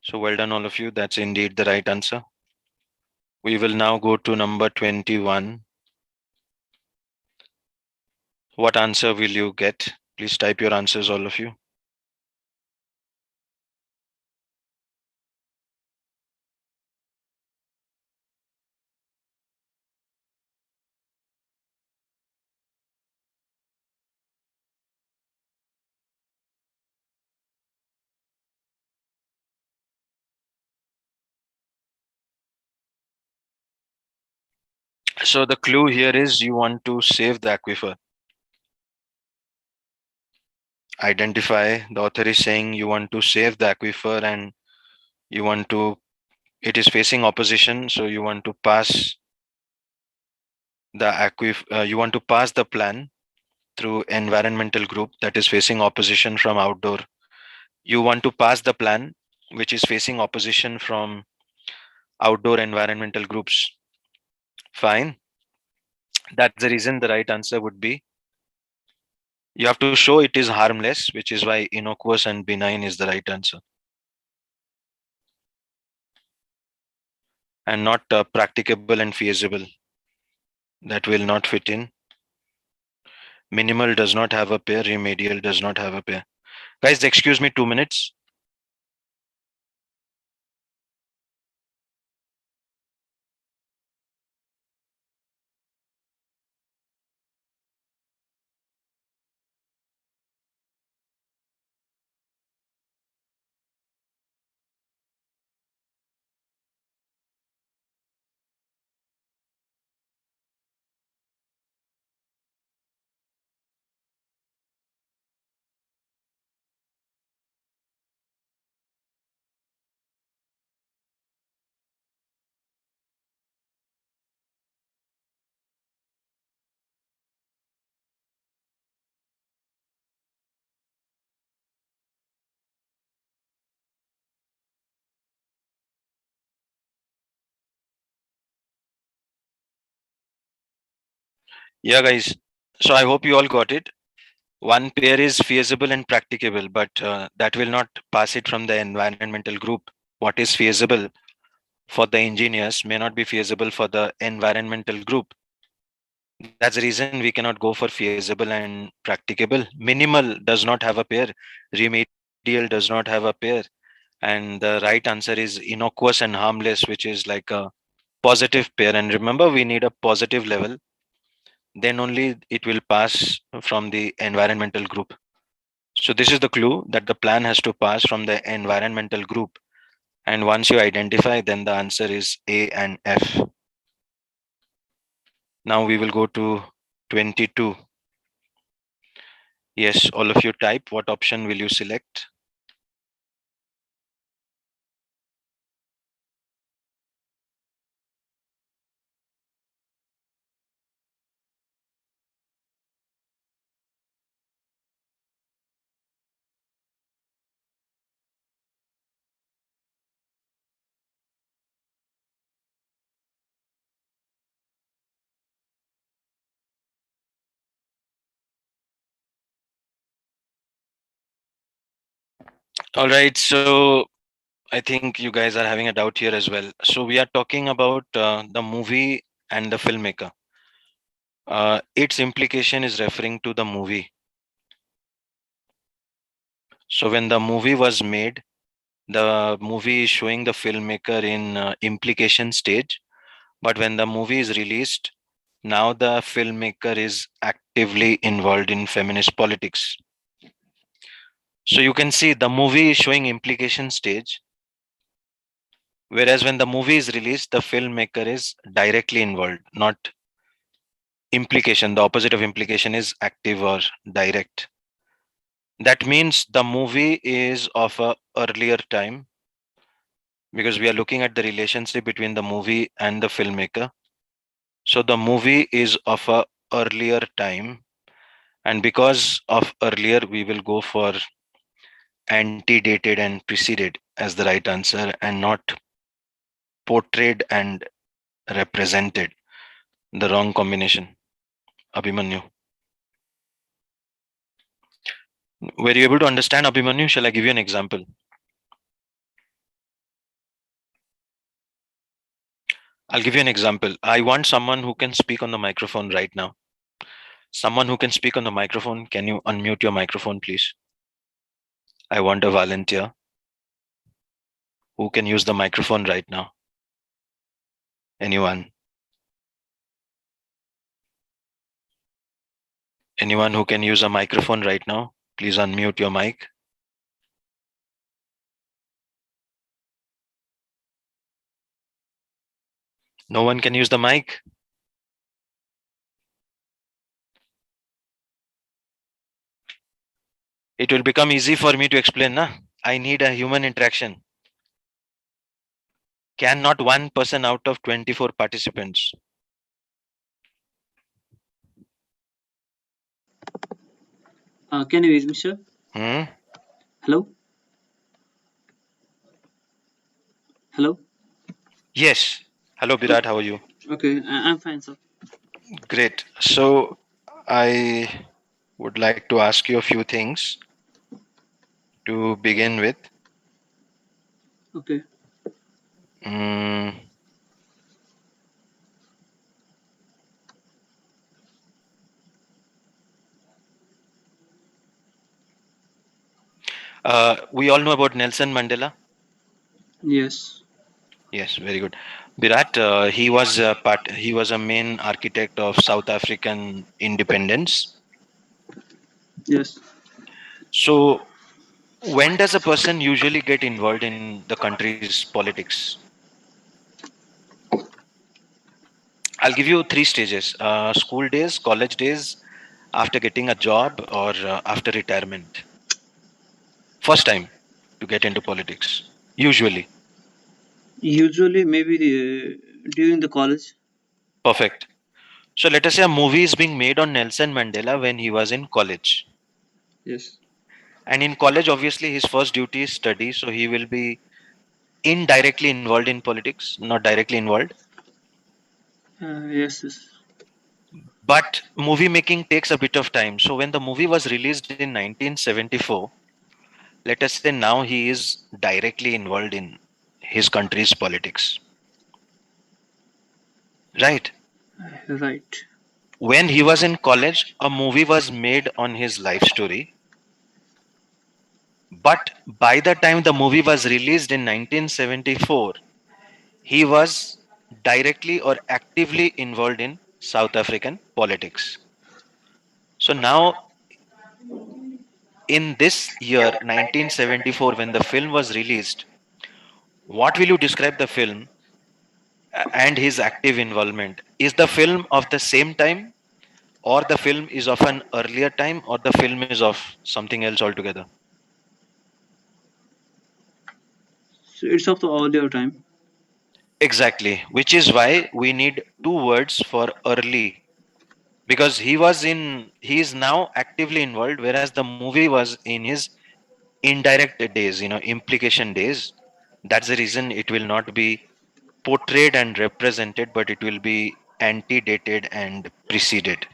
So well done, all of you. That's indeed the right answer. We will now go to number 21. What answer will you get? Please type your answers, all of you. So the clue here is you want to save the aquifer. Identify, the author is saying you want to save the aquifer and you want to, it is facing opposition, so you want to pass you want to pass the plan through environmental group that is facing opposition from outdoor. You want to pass the plan which is facing opposition from outdoor environmental groups. Fine. That's the reason the right answer would be, you have to show it is harmless, which is why innocuous and benign is the right answer, and not practicable and feasible. That will not fit in. Minimal does not have a pair. Remedial does not have a pair. Guys, excuse me 2 minutes. Yeah, guys. So I hope you all got it. One pair is feasible and practicable, but that will not pass it from the environmental group. What is feasible for the engineers may not be feasible for the environmental group. That's the reason we cannot go for feasible and practicable. Minimal does not have a pair. Remedial does not have a pair. And the right answer is innocuous and harmless, which is like a positive pair. And remember, we need a positive level. Then only it will pass from the environmental group. So this is the clue that the plan has to pass from the environmental group. And once you identify, then the answer is A and F. Now we will go to 22. Yes, all of you type. What option will you select? All right. So I think you guys are having a doubt here as well. So we are talking about the movie and the filmmaker. Its implication is referring to the movie. So when the movie was made, the movie is showing the filmmaker in implication stage. But when the movie is released, now the filmmaker is actively involved in feminist politics. So you can see the movie is showing implication stage, whereas when the movie is released, the filmmaker is directly involved, not implication. The opposite of implication is active or direct. That means the movie is of a earlier time, because we are looking at the relationship between the movie and the filmmaker. So the movie is of a earlier time, and because of earlier, we will go for antedated and preceded as the right answer, and not portrayed and represented. The wrong combination. Abhimanyu. Were you able to understand, Abhimanyu? Shall I give you an example? I'll give you an example. I want someone who can speak on the microphone right now. Someone who can speak on the microphone. Can you unmute your microphone, please? I want a volunteer who can use the microphone right now. Anyone? Anyone who can use a microphone right now? Please unmute your mic. No one can use the mic? It will become easy for me to explain, na? I need a human interaction. Can not one person out of 24 participants? Can you hear me, sir? Hmm? Hello? Hello? Yes. Hello, Oh, Virat. How are you? okay, I'm fine, sir. Great. So, I would like to ask you a few things to begin with. Okay. Mm, we all know about Nelson Mandela. Yes. Yes, very good. Virat, he was a main architect of South African independence. Yes. So, when does a person usually get involved in the country's politics? I'll give you three stages: school days, college days, after getting a job, or after retirement. First time to get into politics, usually. Usually, maybe during the college. Perfect. So let us say a movie is being made on Nelson Mandela when he was in college. Yes. And in college, obviously, his first duty is study, so he will be indirectly involved in politics, not directly involved. Yes. Yes. But movie making takes a bit of time. So when the movie was released in 1974, let us say now he is directly involved in his country's politics. Right. Right. When he was in college, a movie was made on his life story. But by the time the movie was released in 1974, he was directly or actively involved in South African politics. So now, in this year, 1974, when the film was released, what will you describe the film and his active involvement? Is the film of the same time, or the film is of an earlier time, or the film is of something else altogether? So it's of the earlier time. Exactly, which is why we need two words for early, because he is now actively involved, whereas the movie was in his indirect days, implication days. That's the reason it will not be portrayed and represented, but it will be antedated and preceded.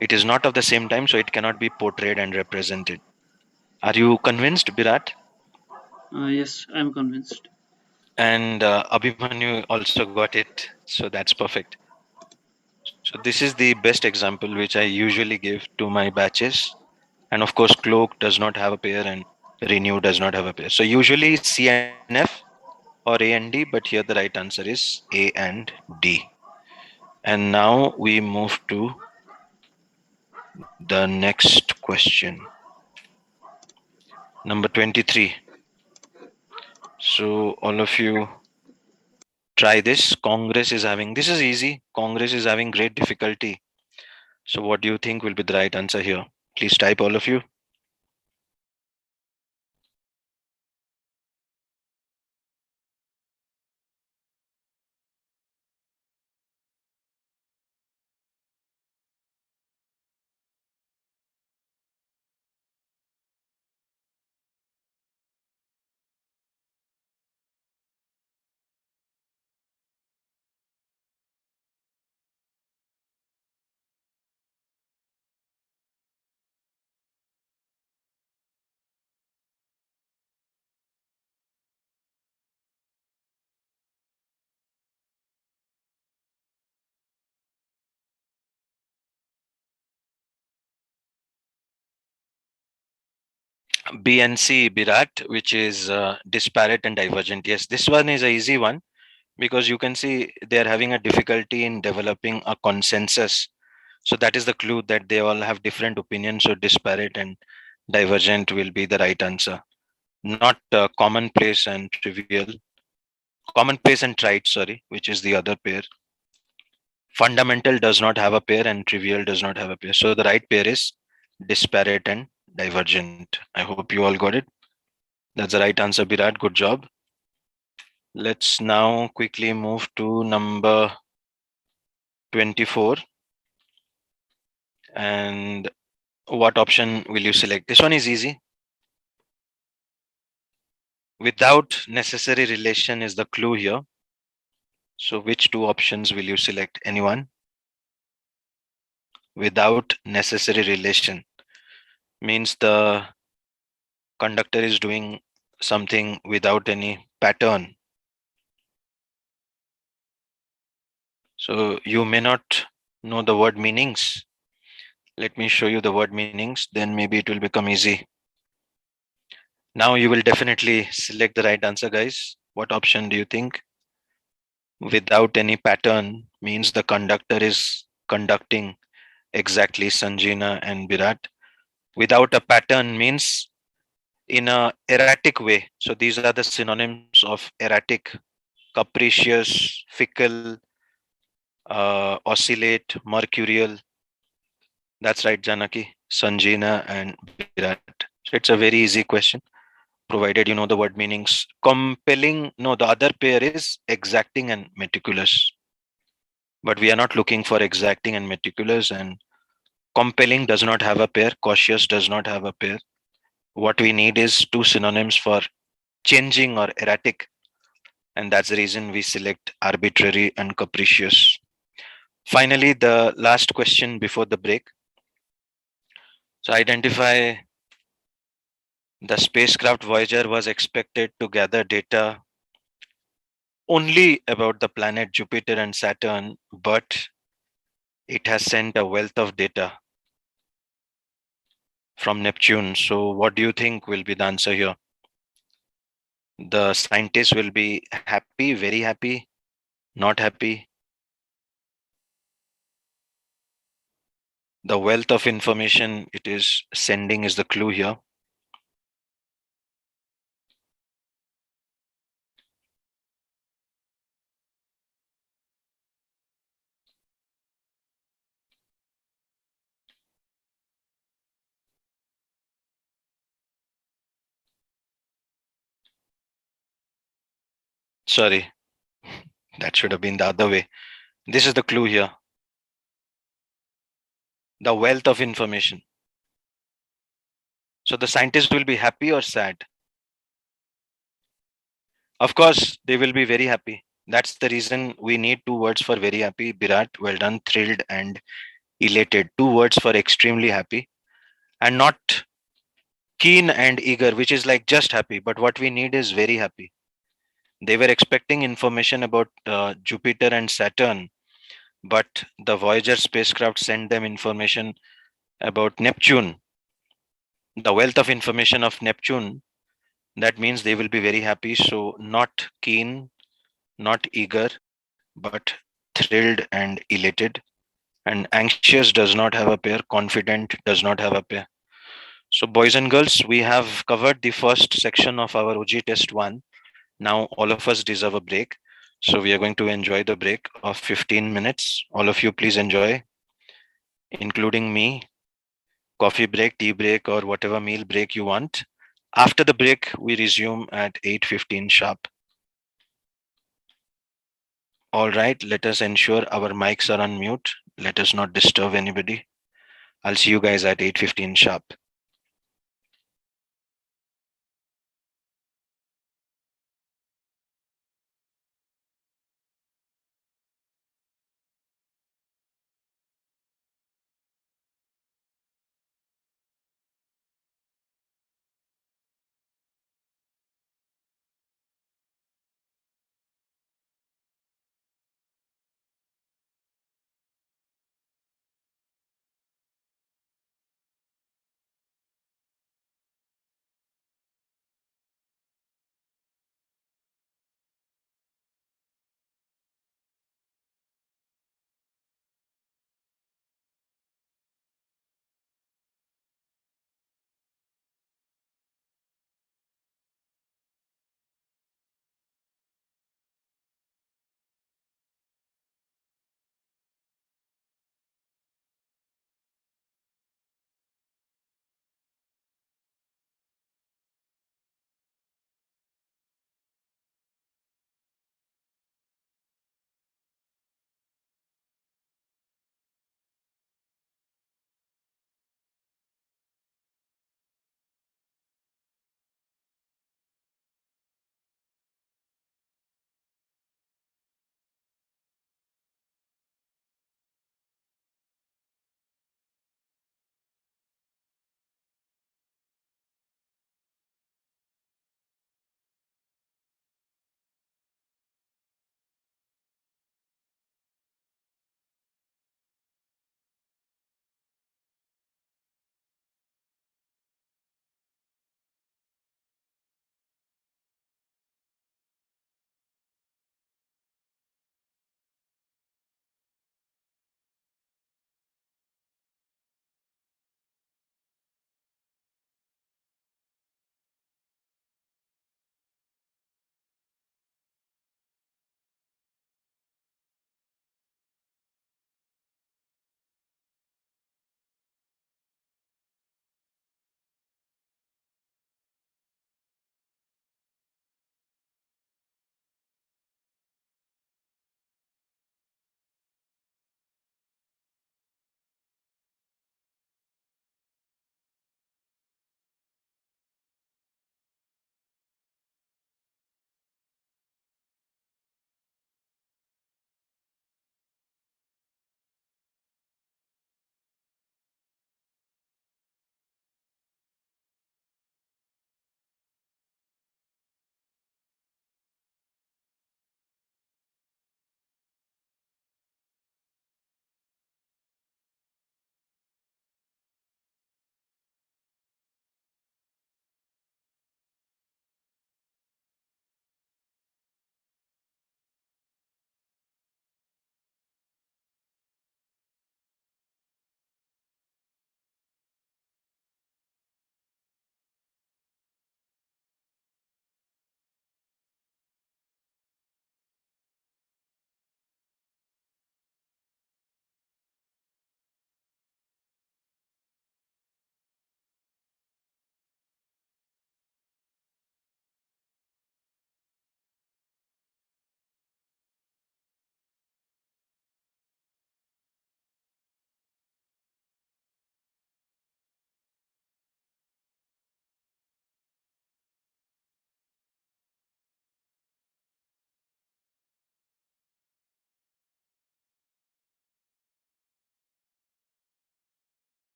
It is not of the same time, so it cannot be portrayed and represented. Are you convinced, Birat? Yes, I'm convinced. And Abhimanyu also got it, so that's perfect. So this is the best example which I usually give to my batches. And of course, Cloak does not have a pair and Renew does not have a pair. So usually CNF or A and D, but here the right answer is A and D. And now we move to the next question. Number 23. So all of you try this. This is easy. Congress is having great difficulty. So what do you think will be the right answer here? Please type, all of you. B and C, Birat, which is disparate and divergent. Yes, this one is a easy one because you can see they are having a difficulty in developing a consensus. So that is the clue that they all have different opinions. So disparate and divergent will be the right answer, not commonplace and trivial. Commonplace and trite, sorry, which is the other pair. Fundamental does not have a pair and trivial does not have a pair. So the right pair is disparate and divergent. I hope you all got it. That's the right answer, Birat. Good job. Let's now quickly move to number 24. And What option will you select? This one is easy. Without necessary relation is the clue here. So which two options will you select? Anyone? Without necessary relation means the conductor is doing something without any pattern. So you may not know the word meanings. Let me show you the word meanings, then maybe it will become easy. Now you will definitely select the right answer, guys. What option do you think? Without any pattern means the conductor is conducting exactly Sanjina and Virat. Without a pattern means in a erratic way. So these are the synonyms of erratic, capricious, fickle, oscillate, mercurial. That's right, Janaki, Sanjina and Virat. So it's a very easy question, provided you know the word meanings. Compelling, no, the other pair is exacting and meticulous. But we are not looking for exacting and meticulous, and compelling does not have a pair, cautious does not have a pair. What we need is two synonyms for changing or erratic, and that's the reason we select arbitrary and capricious. Finally, the last question before the break. So identify the spacecraft Voyager was expected to gather data only about the planet Jupiter and Saturn, but it has sent a wealth of data from Neptune. So, what do you think will be the answer here? The scientists will be happy, very happy, not happy. The wealth of information it is sending is the clue here. Sorry, that should have been the other way. This is the clue here. The wealth of information. So the scientist will be happy or sad? Of course, they will be very happy. That's the reason we need two words for very happy. Virat, well done, thrilled and elated. Two words for extremely happy, and not keen and eager, which is like just happy. But what we need is very happy. They were expecting information about Jupiter and Saturn, but the Voyager spacecraft sent them information about Neptune, the wealth of information of Neptune. That means they will be very happy. So, not keen, not eager, but thrilled and elated. And anxious does not have a pair, confident does not have a pair. So, boys and girls, we have covered the first section of our OG test one. Now, all of us deserve a break. So, we are going to enjoy the break of 15 minutes. All of you, please enjoy, including me. Coffee break, tea break, or whatever meal break you want. After the break, we resume at 8:15 sharp. All right, let us ensure our mics are on mute. Let us not disturb anybody. I'll see you guys at 8:15 sharp.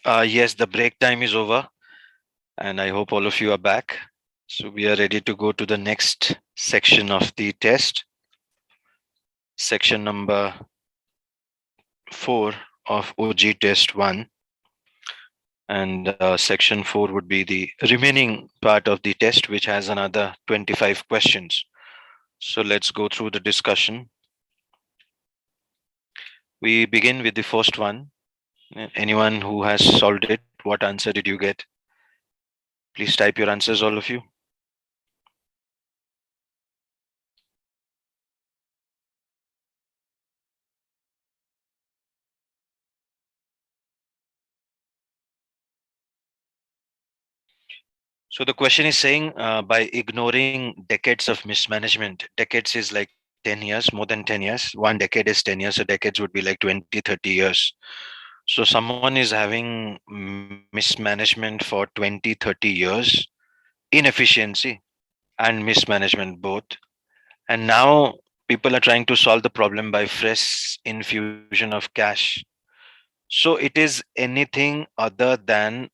Yes, the break time is over, and I hope all of you are back. So we are ready to go to the next section of the test, section number 4 of OG test 1. And section 4 would be the remaining part of the test, which has another 25 questions. So let's go through the discussion. We begin with the first one. Anyone who has solved it, what answer did you get? Please type your answers, all of you. So the question is saying, by ignoring decades of mismanagement, decades is like 10 years, more than 10 years. One decade is 10 years, so decades would be like 20, 30 years. So someone is having mismanagement for 20, 30 years, inefficiency and mismanagement both. And now people are trying to solve the problem by fresh infusion of cash. So it is anything other than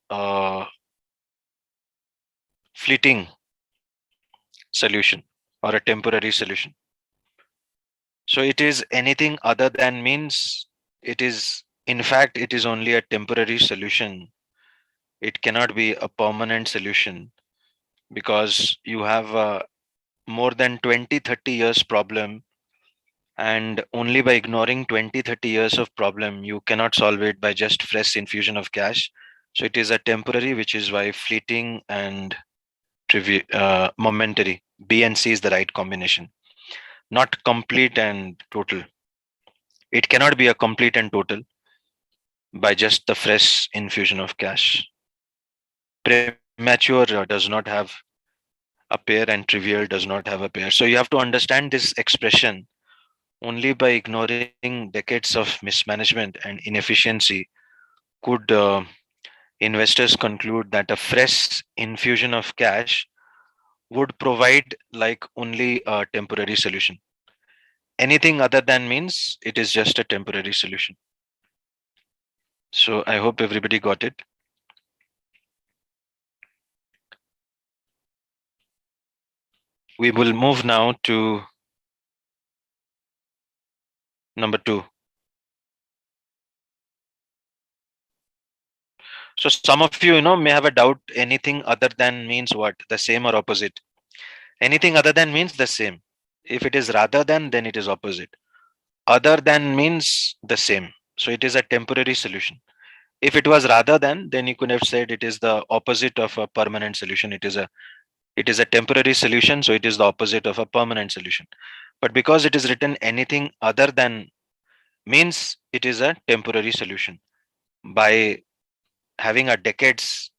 fleeting solution or a temporary solution. So it is anything other than means it is, in fact, it is only a temporary solution. It cannot be a permanent solution because you have a more than 20, 30 years problem, and only by ignoring 20, 30 years of problem, you cannot solve it by just fresh infusion of cash. So it is a temporary, which is why fleeting and momentary. B and C is the right combination, not complete and total. It cannot be a complete and total by just the fresh infusion of cash. Premature does not have a pair, and trivial does not have a pair. So you have to understand this expression. Only by ignoring decades of mismanagement and inefficiency could investors conclude that a fresh infusion of cash would provide like only a temporary solution. Anything other than means it is just a temporary solution. So I hope everybody got it. We will move now to number 2. So some of you, may have a doubt. Anything other than means what? The same or opposite? Anything other than means the same. If it is rather than, then it is opposite. Other than means the same. So it is a temporary solution. If it was rather than, then you could have said it is the opposite of a permanent solution. It is a temporary solution, so it is the opposite of a permanent solution. But because it is written anything other than means it is a temporary solution. By having a decades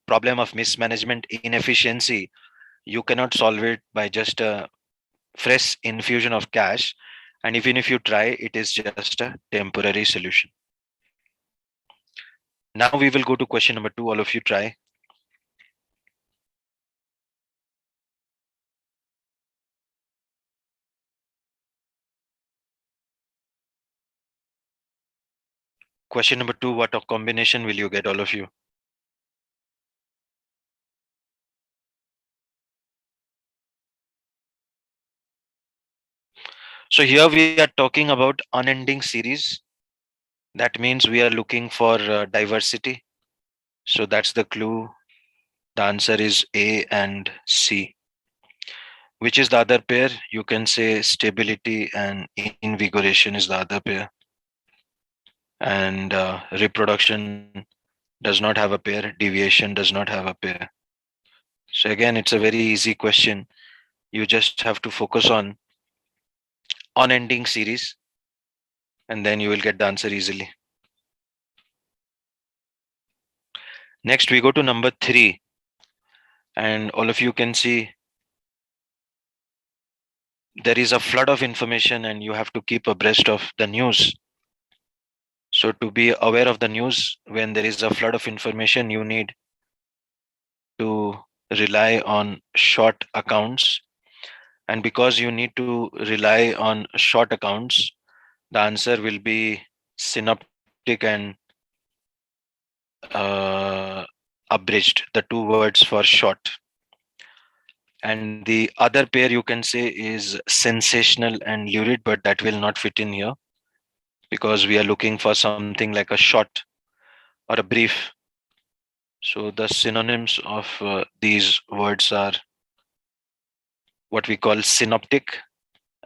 problem of mismanagement inefficiency, you cannot solve it by just a fresh infusion of cash, and even if you try, it is just a temporary solution. Now we will go to question number 2. All of you try. Question number 2, what a combination will you get, all of you? So here we are talking about unending series. That means we are looking for diversity. So that's the clue. The answer is A and C. Which is the other pair? You can say stability and invigoration is the other pair. And reproduction does not have a pair. Deviation does not have a pair. So again, it's a very easy question. You just have to focus on unending series, and then you will get the answer easily. Next, we go to number 3, and all of you can see there is a flood of information, and you have to keep abreast of the news. So to be aware of the news, when there is a flood of information, you need to rely on short accounts. And because you need to rely on short accounts, the answer will be synoptic and uh, abridged, the two words for short. And the other pair you can say is sensational and lurid, but that will not fit in here because we are looking for something like a short or a brief. So the synonyms of these words are what we call synoptic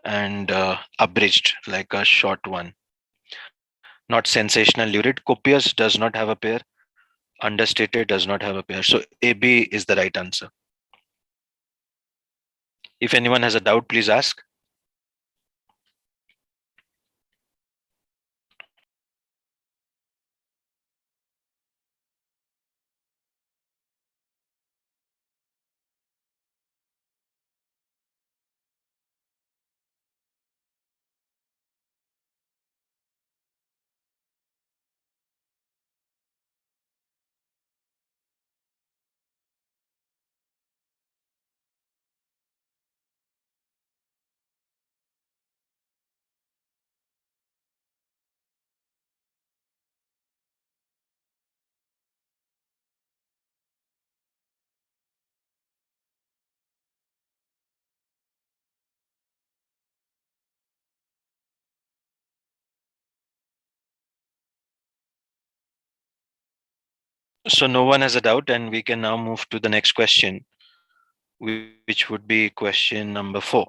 and abridged, like a short one. Not sensational lurid. Copious does not have a pair. Understated does not have a pair. So AB is the right answer. If anyone has a doubt, please ask. So no one has a doubt, and we can now move to the next question, which would be question number 4.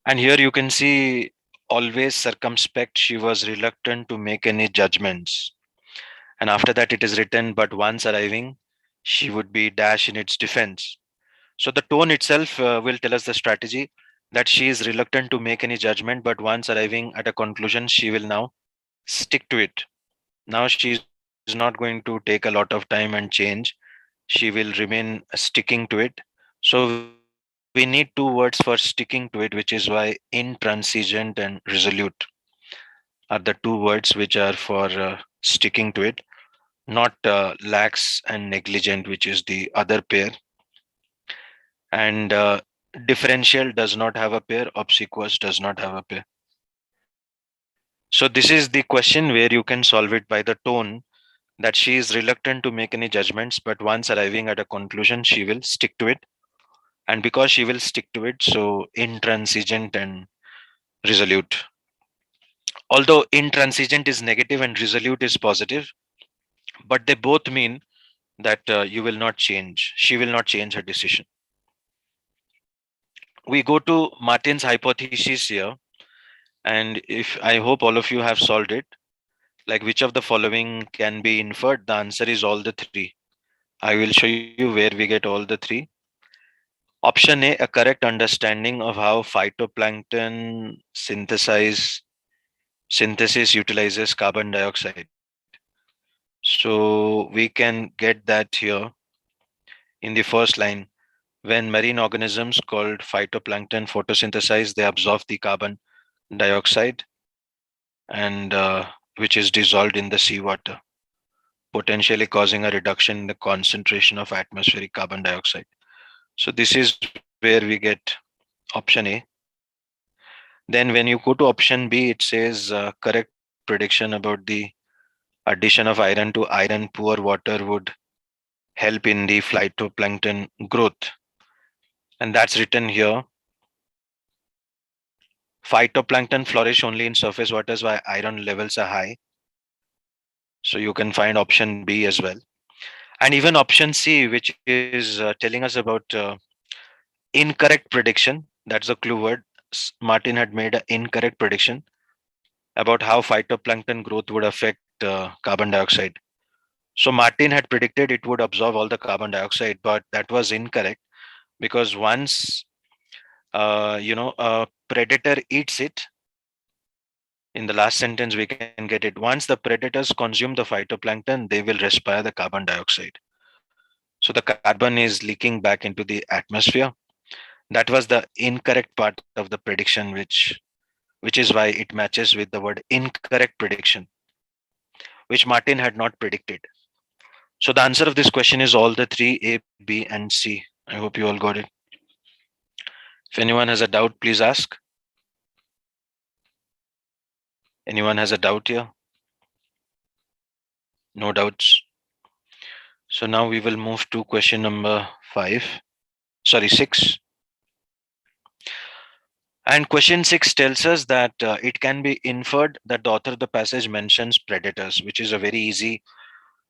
And here you can see, always circumspect, she was reluctant to make any judgments. And after that, it is written, but once arriving, she would be dash in its defense. So the tone itself will tell us the strategy that she is reluctant to make any judgment, but once arriving at a conclusion, she will now stick to it. Now she is not going to take a lot of time and change. She will remain sticking to it. So we need two words for sticking to it, which is why intransigent and resolute are the two words which are for sticking to it, not lax and negligent, which is the other pair. And differential does not have a pair, obsequious does not have a pair. So this is the question where you can solve it by the tone, that she is reluctant to make any judgments, but once arriving at a conclusion, she will stick to it. And because she will stick to it, so intransigent and resolute. Although intransigent is negative and resolute is positive, but they both mean that you will not change. She will not change her decision. We go to Martin's hypothesis here, and if I hope all of you have solved it, like which of the following can be inferred, the answer is all the three. I will show you where we get all the three. Option A, a correct understanding of how phytoplankton synthesis utilizes carbon dioxide. So we can get that here in the first line. When marine organisms called phytoplankton photosynthesize, they absorb the carbon dioxide and which is dissolved in the seawater, potentially causing a reduction in the concentration of atmospheric carbon dioxide. So this is where we get option A. Then when you go to option B, it says correct prediction about the addition of iron to iron poor water would help in the phytoplankton growth. And that's written here. Phytoplankton flourish only in surface waters where iron levels are high. So you can find option B as well. And even option C, which is telling us about incorrect prediction. That's a clue word. Martin had made an incorrect prediction about how phytoplankton growth would affect carbon dioxide. So Martin had predicted it would absorb all the carbon dioxide, but that was incorrect because once a predator eats it, in the last sentence we can get it. Once the predators consume the phytoplankton, they will respire the carbon dioxide. So the carbon is leaking back into the atmosphere. That was the incorrect part of the prediction, which is why it matches with the word incorrect prediction, which Martin had not predicted. So the answer of this question is all the three, A, B, and C. I hope you all got it. If anyone has a doubt, please ask. Anyone has a doubt here? No doubts. So now we will move to question number 6. And question 6 tells us that it can be inferred that the author of the passage mentions predators, which is a very easy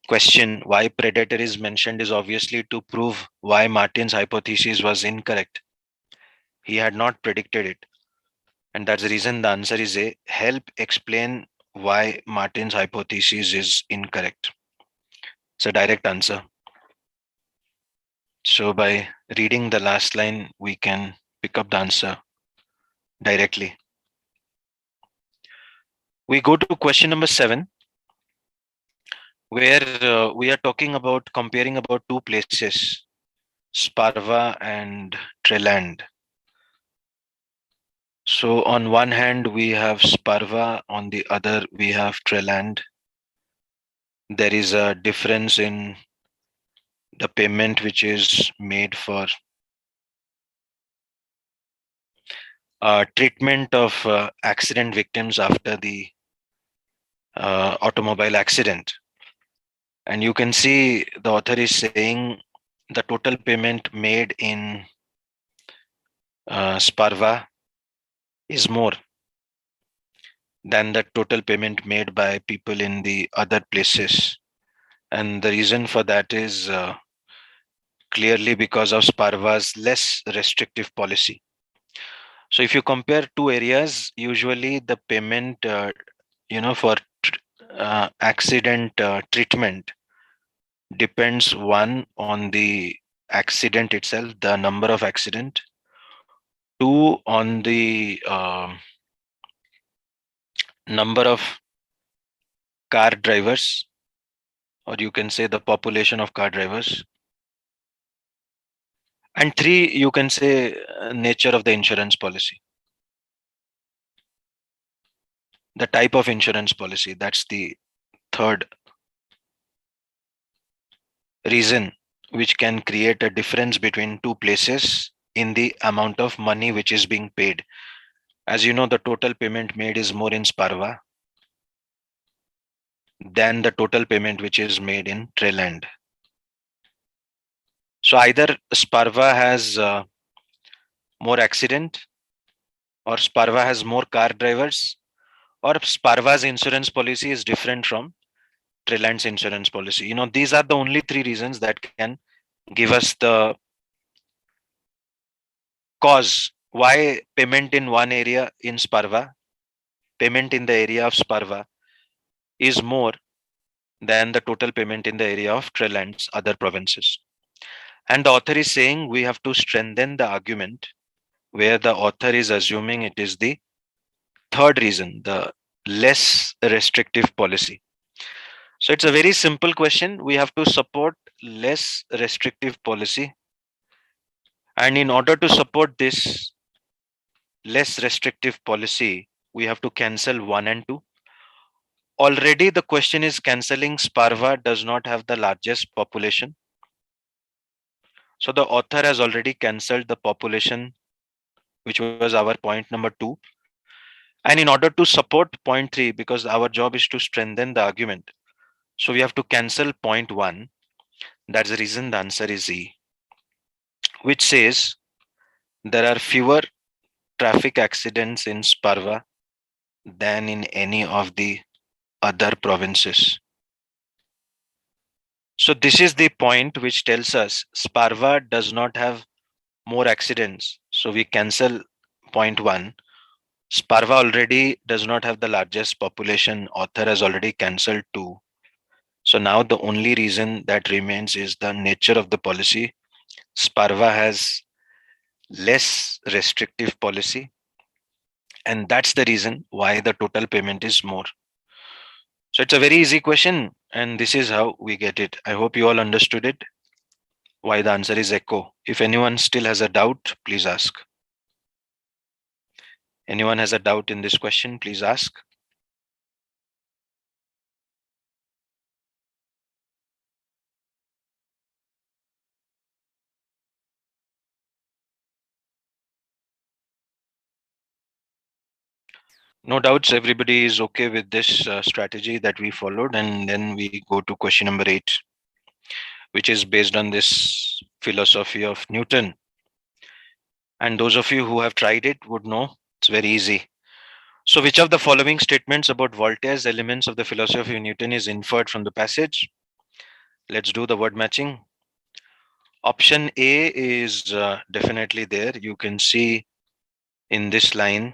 question. Why predator is mentioned is obviously to prove why Martin's hypothesis was incorrect. He had not predicted it. And that's the reason the answer is A. Help explain why Martin's hypothesis is incorrect. It's a direct answer. So by reading the last line, we can pick up the answer directly. We go to question number 7, where we are talking about comparing about two places, Sparva and Treland. So on one hand, we have Sparva, on the other, we have Treland. There is a difference in the payment which is made for treatment of accident victims after the automobile accident. And you can see the author is saying the total payment made in Sparva is more than the total payment made by people in the other places. And the reason for that is clearly because of Sparva's less restrictive policy. So if you compare two areas, usually the payment, for accident treatment depends, one, on the accident itself, the number of accident, two, on the number of car drivers, or you can say the population of car drivers, and three, you can say nature of the insurance policy, the type of insurance policy. That's the third reason which can create a difference between two places in the amount of money which is being paid. As you know, the total payment made is more in Sparva than the total payment which is made in Treland. So either Sparva has more accident, or Sparva has more car drivers, or Sparva's insurance policy is different from Treland's insurance policy. These are the only three reasons that can give us the cause why payment in one area in Sparva, payment in the area of Sparva is more than the total payment in the area of Treland's other provinces. And the author is saying we have to strengthen the argument where the author is assuming it is the third reason, the less restrictive policy. So it's a very simple question. We have to support less restrictive policy. And in order to support this less restrictive policy, we have to cancel 1 and 2. Already the question is cancelling Sparva does not have the largest population. So the author has already cancelled the population, which was our point number 2. And in order to support point 3, because our job is to strengthen the argument, so we have to cancel point 1. That's the reason the answer is E, which says there are fewer traffic accidents in Sparva than in any of the other provinces. So this is the point which tells us Sparva does not have more accidents. So we cancel point 1. Sparva already does not have the largest population. Author has already cancelled 2. So now the only reason that remains is the nature of the policy. Sparva has less restrictive policy, and that's the reason why the total payment is more. So it's a very easy question, and this is how we get it. I hope you all understood it, why the answer is echo. If anyone still has a doubt, please ask. Anyone has a doubt in this question, please ask. No doubts, everybody is okay with this strategy that we followed. And then we go to question number 8, which is based on this philosophy of Newton. And those of you who have tried it would know it's very easy. So, which of the following statements about Voltaire's elements of the philosophy of Newton is inferred from the passage? Let's do the word matching. Option A is definitely there. You can see in this line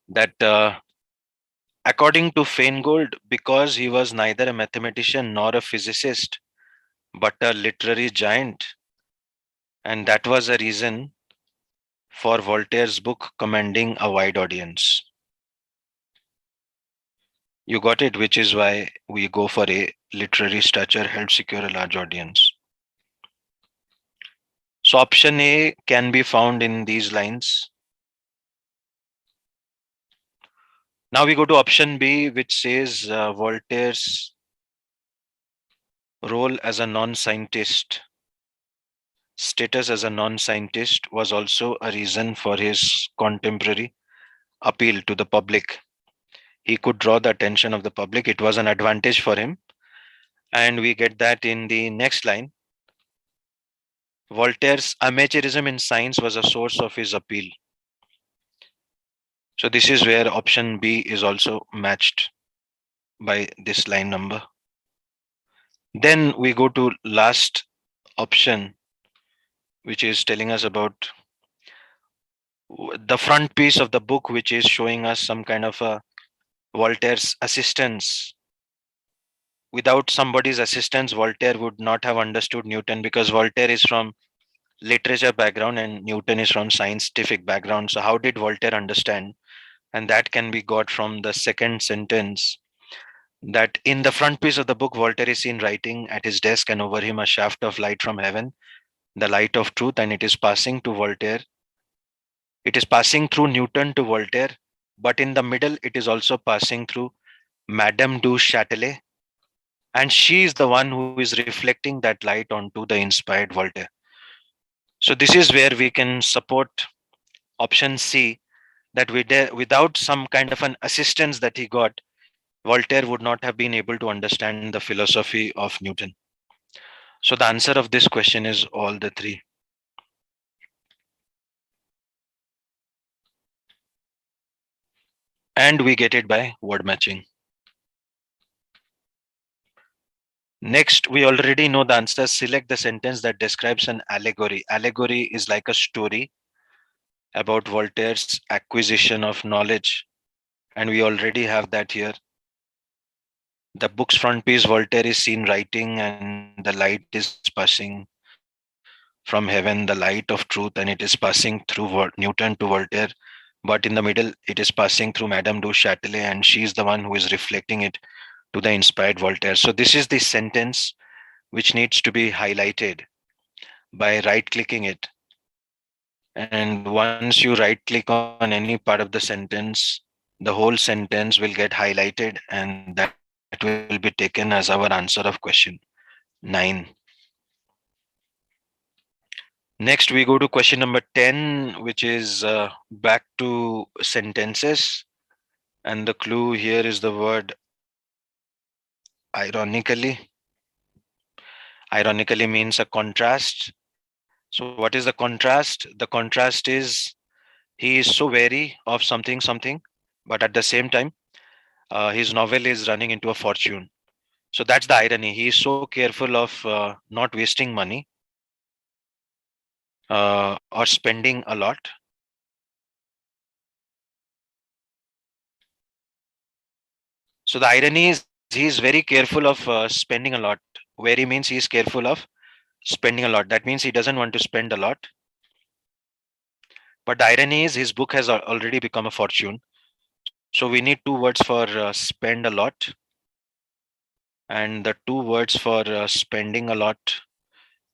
that according to Feingold, because he was neither a mathematician nor a physicist, but a literary giant, and that was a reason for Voltaire's book commanding a wide audience. You got it, which is why we go for A. Literary stature helps secure a large audience. So option A can be found in these lines. Now we go to option B, which says Voltaire's role as a non-scientist, status as a non-scientist was also a reason for his contemporary appeal to the public. He could draw the attention of the public. It was an advantage for him. And we get that in the next line. Voltaire's amateurism in science was a source of his appeal. So this is where option B is also matched by this line number. Then we go to last option, which is telling us about the front piece of the book, which is showing us some kind of a Voltaire's assistance. Without somebody's assistance, Voltaire would not have understood Newton, because Voltaire is from literature background and Newton is from scientific background. So how did Voltaire understand? And that can be got from the second sentence, that in the front page of the book, Voltaire is seen writing at his desk, and over him a shaft of light from heaven, the light of truth, and it is passing to Voltaire. It is passing through Newton to Voltaire, but in the middle, it is also passing through Madame du Châtelet, and she is the one who is reflecting that light onto the inspired Voltaire. So this is where we can support option C, that without some kind of an assistance that he got, Voltaire would not have been able to understand the philosophy of Newton. So the answer of this question is all the three. And we get it by word matching. Next, we already know the answer. Select the sentence that describes an allegory. Allegory is like a story about Voltaire's acquisition of knowledge. And we already have that here. The book's front page, Voltaire is seen writing, and the light is passing from heaven, the light of truth, and it is passing through Newton to Voltaire. But in the middle, it is passing through Madame du Châtelet, and she is the one who is reflecting it to the inspired Voltaire. So this is the sentence which needs to be highlighted by right clicking it. And once you right click on any part of the sentence, the whole sentence will get highlighted, and that will be taken as our answer of question 9. Next, we go to question number 10, which is back to sentences. And the clue here is the word ironically. Ironically means a contrast. So, what is the contrast? The contrast is he is so wary of something, but at the same time, his novel is running into a fortune. So, that's the irony. He is so careful of not wasting money or spending a lot. So the irony is he is very careful of spending a lot. Wary means he is careful of spending a lot. That means he doesn't want to spend a lot. But the irony is his book has already become a fortune. So we need two words for spend a lot. And the two words for spending a lot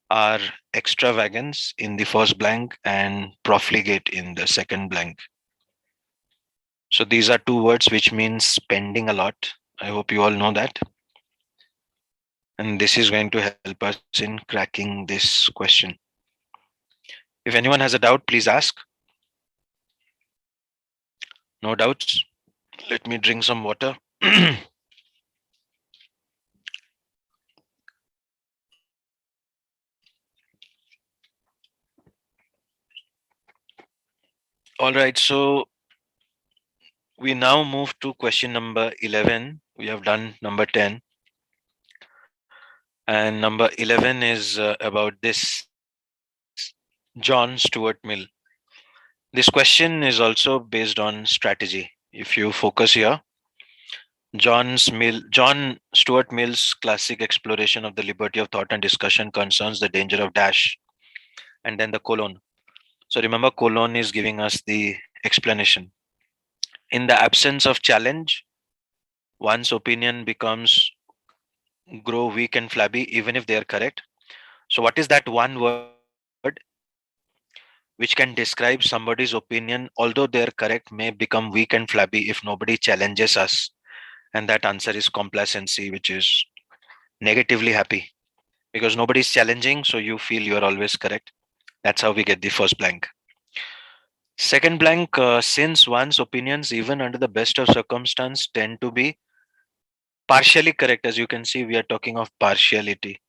are extravagance in the first blank and profligate in the second blank. So these are two words which means spending a lot. I hope you all know that. And this is going to help us in cracking this question. If anyone has a doubt, please ask. No doubts? Let me drink some water. All right, so we now move to question number 11. We have done number 10. And number 11 is about this John Stuart Mill. This question is also based on strategy. If you focus here, John Stuart Mill's classic exploration of the liberty of thought and discussion concerns the danger of dash and then the colon. So remember, colon is giving us the explanation. In the absence of challenge, one's opinion becomes grow weak and flabby, even if they are correct. So, what is that one word which can describe somebody's opinion, although they are correct, may become weak and flabby if nobody challenges us? And that answer is complacency, which is negatively happy because nobody is challenging, so you feel you are always correct. That's how we get the first blank. Second blank, since one's opinions, even under the best of circumstance, tend to be partially correct. As you can see, we are talking of partiality.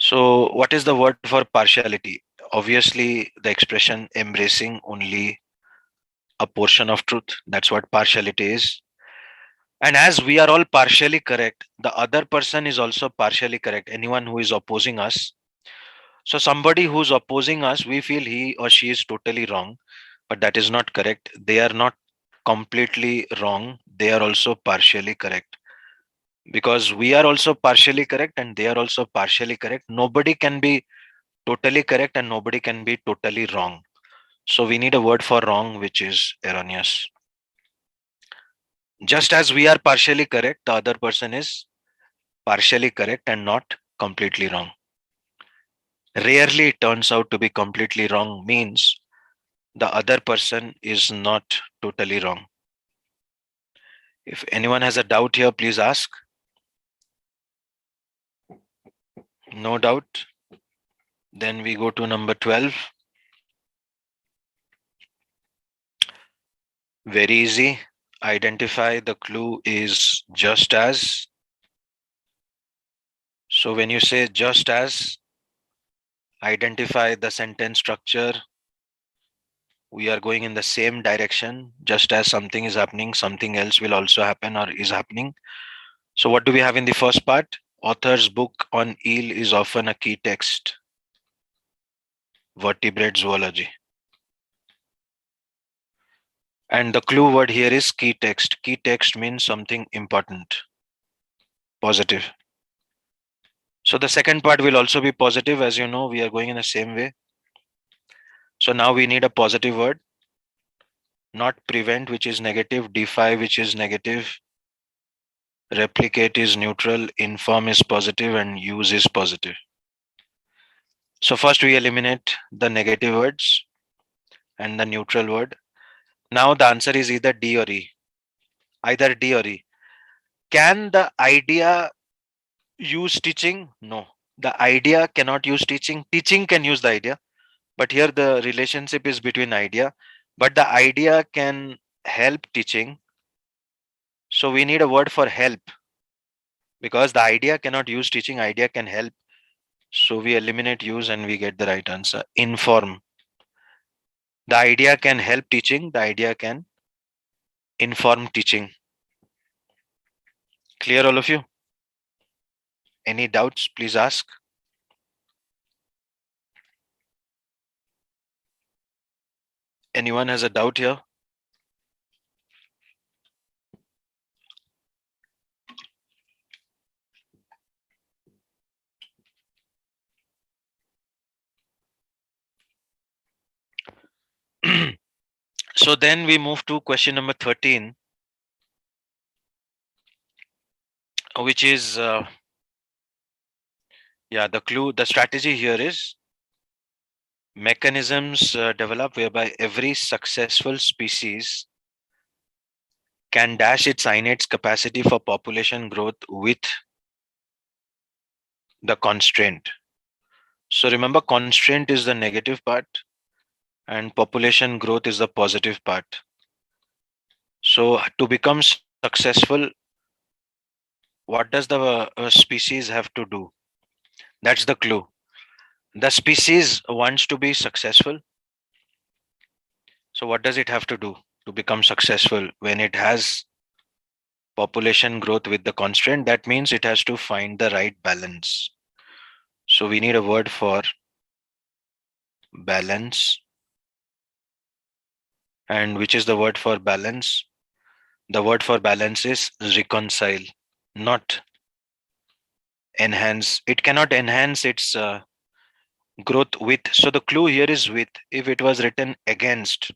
So, what is the word for partiality? Obviously, the expression embracing only a portion of truth. That's what partiality is. And as we are all partially correct, the other person is also partially correct. Anyone who is opposing us. So, somebody who's opposing us, we feel he or she is totally wrong, but that is not correct. They are not completely wrong, they are also partially correct. Because we are also partially correct and they are also partially correct. Nobody can be totally correct and nobody can be totally wrong. So we need a word for wrong, which is erroneous. Just as we are partially correct, the other person is partially correct and not completely wrong. Rarely it turns out to be completely wrong, means the other person is not totally wrong. If anyone has a doubt here, please ask. No doubt. Then we go to number 12. Very easy. Identify the clue is just as. So when you say just as, identify the sentence structure. We are going in the same direction. Just as something is happening, something else will also happen or is happening. So what do we have in the first part? Author's book on eel is often a key text. Vertebrate zoology. And the clue word here is key text. Key text means something important, positive. So the second part will also be positive. As you know, we are going in the same way. So now we need a positive word, not prevent, which is negative, defy, which is negative, replicate is neutral, inform is positive, and use is positive. So first we eliminate the negative words and the neutral word. Now the answer is either D or E. Either D or E. Can the idea use teaching? No. The idea cannot use teaching. Teaching can use the idea. But here the relationship is between idea. But the idea can help teaching. So we need a word for help because the idea cannot use teaching, idea can help. So we eliminate use and we get the right answer. Inform. The idea can help teaching, the idea can inform teaching. Clear, all of you? Any doubts, please ask. Anyone has a doubt here? So then we move to question number 13, which is the clue, the strategy here is mechanisms develop whereby every successful species can dash its innate capacity for population growth with the constraint. So remember, constraint is the negative part and population growth is the positive part. So to become successful, what does the species have to do? That's the clue. The species wants to be successful. So what does it have to do to become successful when it has population growth with the constraint? That means it has to find the right balance. So we need a word for balance. And which is the word for balance? The word for balance is reconcile, not enhance. It cannot enhance its growth with. So the clue here is with. If it was written against,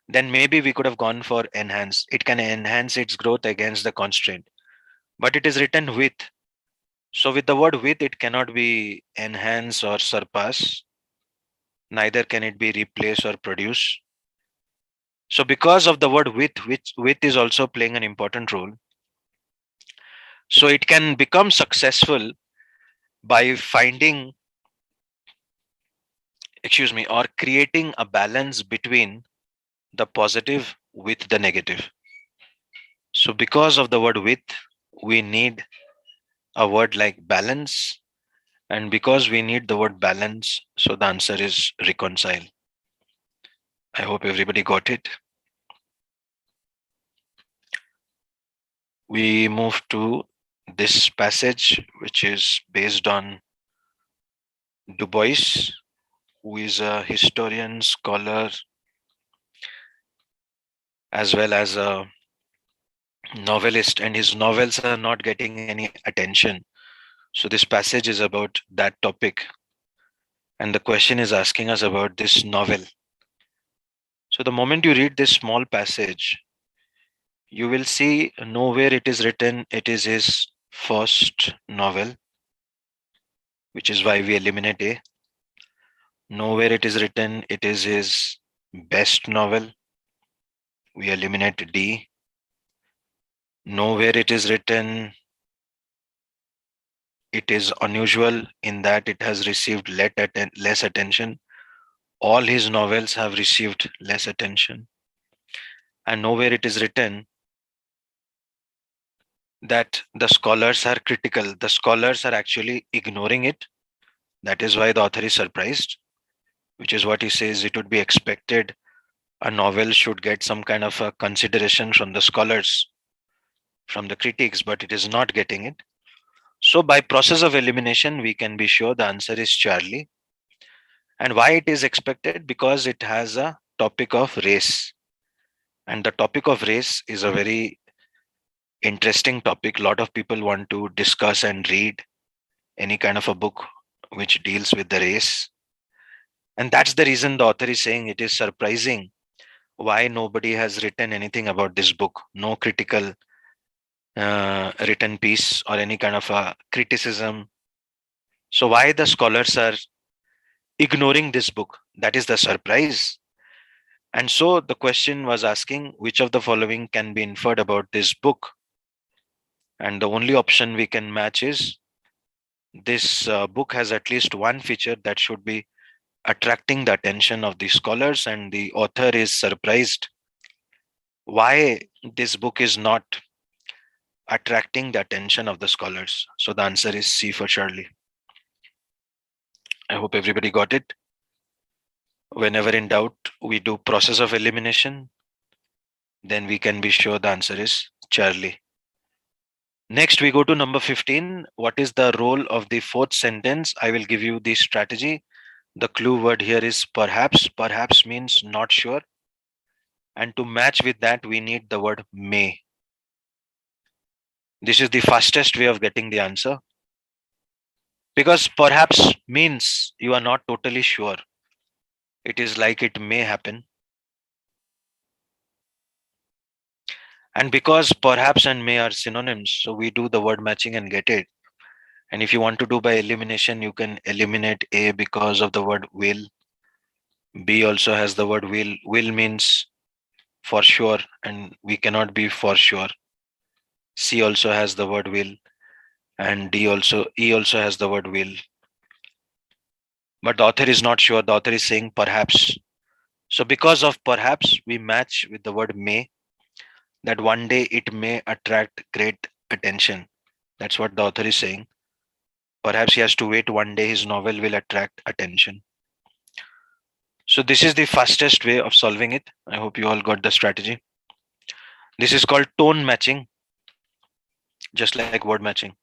then maybe we could have gone for enhance. It can enhance its growth against the constraint. But it is written with. So with the word with, it cannot be enhance or surpass. Neither can it be replace or produce. So because of the word with, which with is also playing an important role, so it can become successful by finding, excuse me, or creating a balance between the positive with the negative. So because of the word with, we need a word like balance. And because we need the word balance, so the answer is reconcile. I hope everybody got it. We move to this passage, which is based on Du Bois, who is a historian, scholar, as well as a novelist, and his novels are not getting any attention. So this passage is about that topic, and the question is asking us about this novel. So the moment you read this small passage, you will see nowhere it is written it is his first novel, which is why we eliminate A. Nowhere it is written it is his best novel, we eliminate D. Nowhere it is written it is unusual in that it has received less attention. All his novels have received less attention. And nowhere it is written that the scholars are critical. The scholars are actually ignoring it. That is why the author is surprised, which is what he says it would be expected a novel should get some kind of a consideration from the scholars, from the critics, but it is not getting it. So by process of elimination, we can be sure the answer is Charlie. And why it is expected? Because it has a topic of race. And the topic of race is a very interesting topic. A lot of people want to discuss and read any kind of a book which deals with the race. And that's the reason the author is saying it is surprising why nobody has written anything about this book. No critical written piece or any kind of a criticism. So why the scholars are ignoring this book? That is the surprise. And so the question was asking which of the following can be inferred about this book? And the only option we can match is this book has at least one feature that should be attracting the attention of the scholars, and the author is surprised why this book is not attracting the attention of the scholars. So the answer is C for Charlie. I hope everybody got it. Whenever in doubt, we do process of elimination, then we can be sure the answer is Charlie. Next, we go to number 15. What is the role of the fourth sentence? I will give you the strategy. The clue word here is perhaps. Perhaps means not sure. And to match with that, we need the word may. This is the fastest way of getting the answer. Because perhaps means you are not totally sure. It is like it may happen. And because perhaps and may are synonyms, so we do the word matching and get it. And if you want to do by elimination, you can eliminate A because of the word will. B also has the word will. Will means for sure, and we cannot be for sure. C also has the word will, and E also has the word will. But the author is not sure. The author is saying perhaps. So because of perhaps, we match with the word may. that one day it may attract great attention. That's what the author is saying. Perhaps he has to wait one day his novel will attract attention. So, this is the fastest way of solving it. I hope you all got the strategy. This is called tone matching, just like word matching.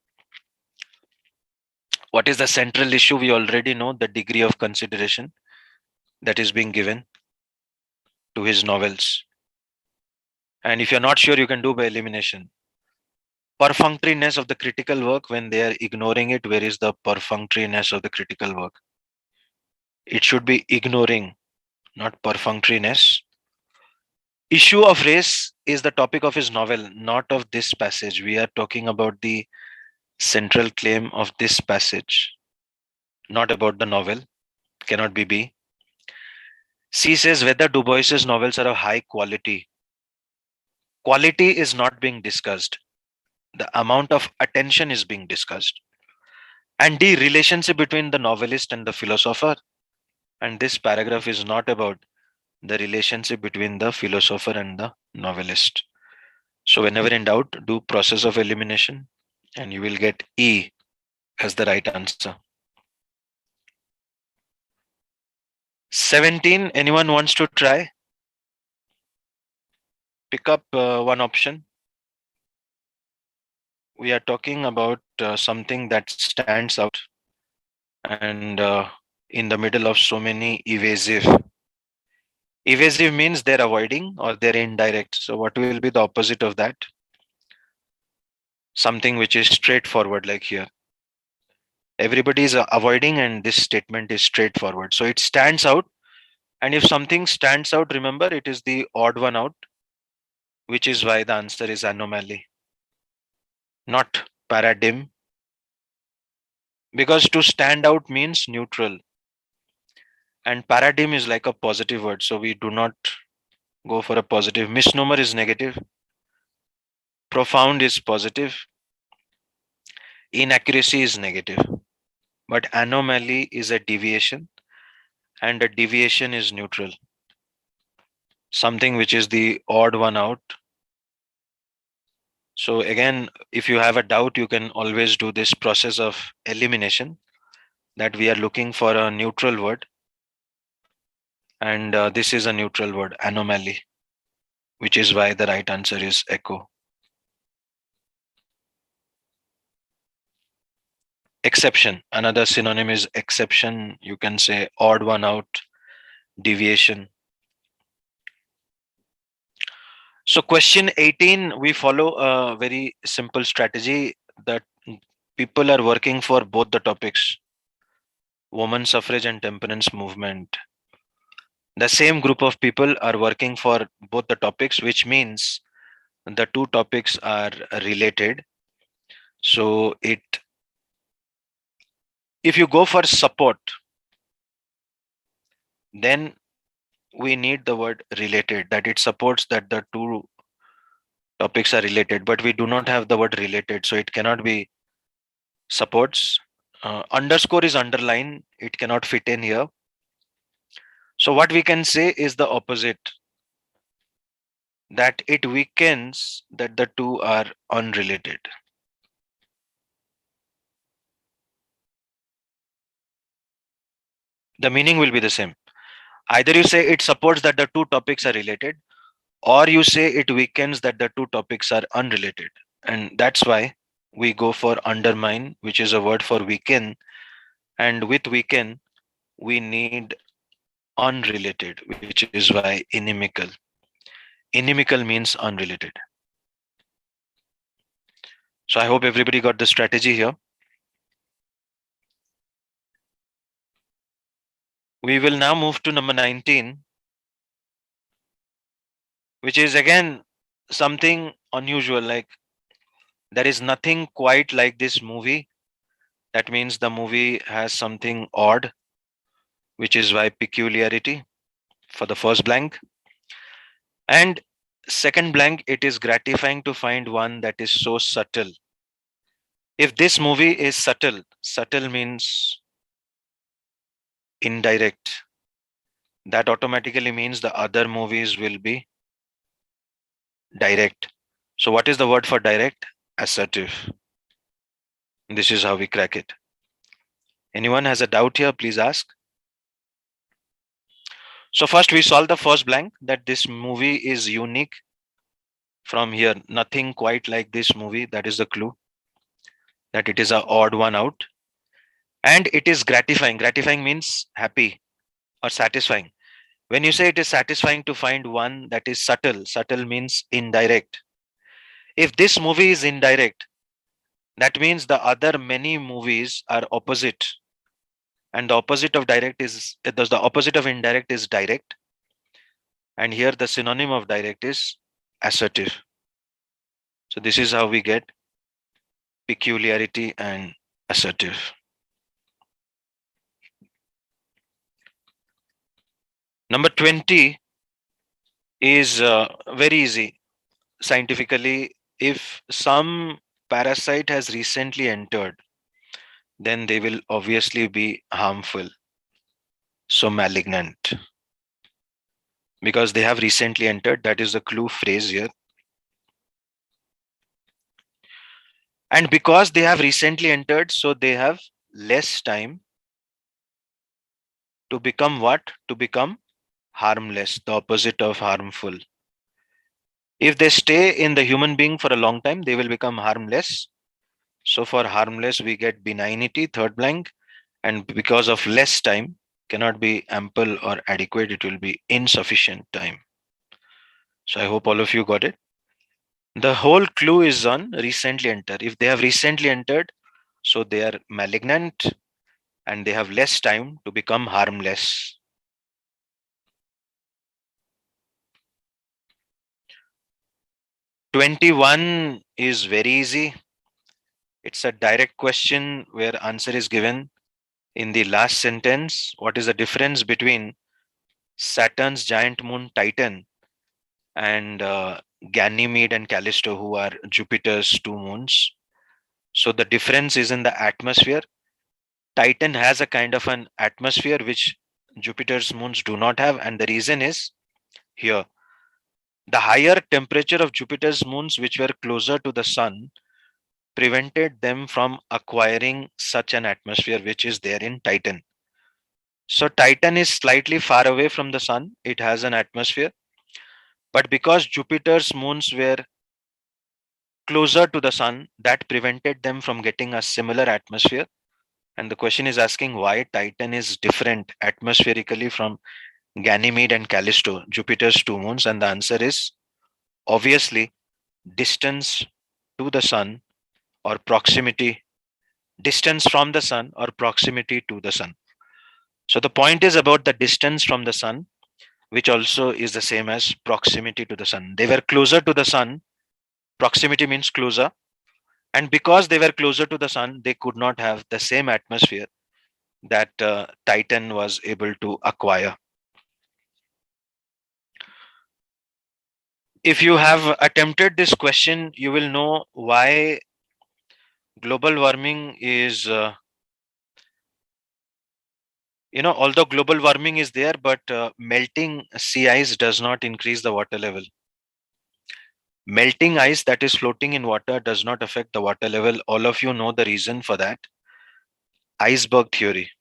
What is the central issue? We already know the degree of consideration that is being given to his novels. And if you're not sure, you can do by elimination. Perfunctoriness of the critical work, when they are ignoring it, where is the perfunctoriness of the critical work? It should be ignoring, not perfunctoriness. Issue of race is the topic of his novel, not of this passage. We are talking about the central claim of this passage, not about the novel. Cannot be B. C says whether Du Bois's novels are of high quality. Quality is not being discussed. The amount of attention is being discussed. And D, relationship between the novelist and the philosopher. And this paragraph is not about the relationship between the philosopher and the novelist. So whenever in doubt, do process of elimination and you will get E as the right answer. 17, anyone wants to try? Pick up one option. We are talking about something that stands out and in the middle of so many evasive. Evasive means they're avoiding or they're indirect. So what will be the opposite of that? Something which is straightforward, like here. Everybody is avoiding and this statement is straightforward. So it stands out. And if something stands out, remember it is the odd one out, which is why the answer is anomaly, not paradigm. Because to stand out means neutral. And paradigm is like a positive word. So we do not go for a positive. Misnomer is negative. Profound is positive. Inaccuracy is negative. But anomaly is a deviation. And a deviation is neutral. Something which is the odd one out. So again, if you have a doubt, you can always do this process of elimination, that we are looking for a neutral word. And this is a neutral word, anomaly, which is why the right answer is echo. Exception, another synonym is exception. You can say odd one out, deviation. So question 18, we follow a very simple strategy that people are working for both the topics, woman suffrage and temperance movement. The same group of people are working for both the topics, which means the two topics are related. So if you go for support, then we need the word related, that it supports that the two topics are related, but we do not have the word related, so it cannot be supports. Underscore is underline, it cannot fit in here. So what we can say is the opposite, that it weakens that the two are unrelated. The meaning will be the same. Either you say it supports that the two topics are related, or you say it weakens that the two topics are unrelated. And that's why we go for undermine, which is a word for weaken. And with weaken, we need unrelated, which is why inimical. Inimical means unrelated. So I hope everybody got the strategy here. We will now move to number 19, which is again something unusual, like there is nothing quite like this movie. That means the movie has something odd, which is why peculiarity for the first blank. And second blank, it is gratifying to find one that is so subtle. If this movie is subtle, subtle means indirect. That automatically means the other movies will be direct. So, what is the word for direct? Assertive. This is how we crack it. Anyone has a doubt here? Please ask. So, first we solve the first blank, that this movie is unique from here. Nothing quite like this movie. That is the clue, that it is a odd one out. And it is gratifying. Gratifying means happy or satisfying. When you say it is satisfying to find one that is subtle, subtle means indirect. If this movie is indirect, that means the other many movies are opposite. And the opposite of direct is, the opposite of indirect is direct. And here the synonym of direct is assertive. So this is how we get peculiarity and assertive. Number 20 is very easy. Scientifically, if some parasite has recently entered, then they will obviously be harmful, so malignant, because they have recently entered. That is the clue phrase here. And because they have recently entered, so they have less time to become what? To become harmless, the opposite of harmful. If they stay in the human being for a long time, they will become harmless. So for harmless, we get benignity, third blank. And because of less time, cannot be ample or adequate, it will be insufficient time. So I hope all of you got it. The whole clue is on recently entered. If they have recently entered, so they are malignant and they have less time to become harmless. #21 is very easy. It's a direct question where answer is given in the last sentence. What is the difference between Saturn's giant moon Titan and Ganymede and Callisto, who are Jupiter's two moons? So the difference is in the atmosphere. Titan has a kind of an atmosphere which Jupiter's moons do not have, and the reason is here. The higher temperature of Jupiter's moons, which were closer to the sun, prevented them from acquiring such an atmosphere which is there in Titan. So Titan is slightly far away from the sun. It has an atmosphere. But because Jupiter's moons were closer to the sun, that prevented them from getting a similar atmosphere. And the question is asking why Titan is different atmospherically from Ganymede and Callisto, Jupiter's two moons. And the answer is obviously distance to the sun or proximity, distance from the sun or proximity to the sun. So the point is about the distance from the sun, which also is the same as proximity to the sun. They were closer to the sun. Proximity means closer. And because they were closer to the sun, they could not have the same atmosphere that Titan was able to acquire. If you have attempted this question, you will know why global warming is, although global warming is there, but melting sea ice does not increase the water level. Melting ice that is floating in water does not affect the water level. All of you know the reason for that. Iceberg theory.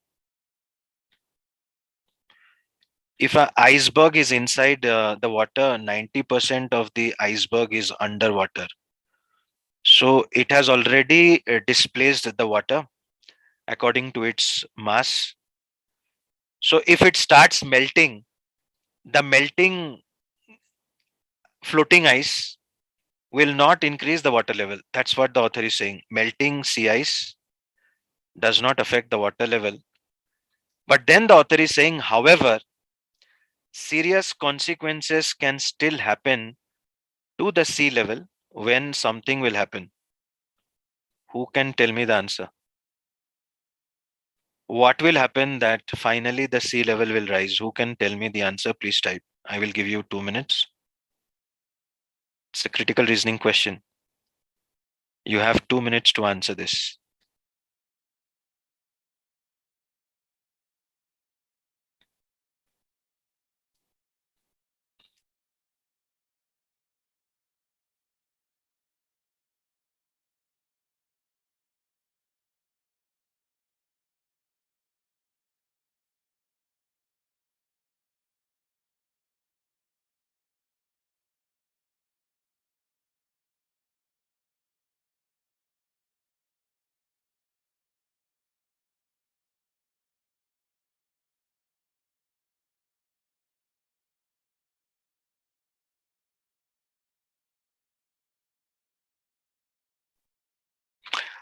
If an iceberg is inside the water, 90% of the iceberg is underwater. So it has already displaced the water according to its mass. So if it starts melting, the melting floating ice will not increase the water level. That's what the author is saying. Melting sea ice does not affect the water level. But then the author is saying, however, serious consequences can still happen to the sea level when something will happen. Who can tell me the answer? What will happen that finally the sea level will rise? Who can tell me the answer? Please type. I will give you 2 minutes. It's a critical reasoning question. You have 2 minutes to answer this.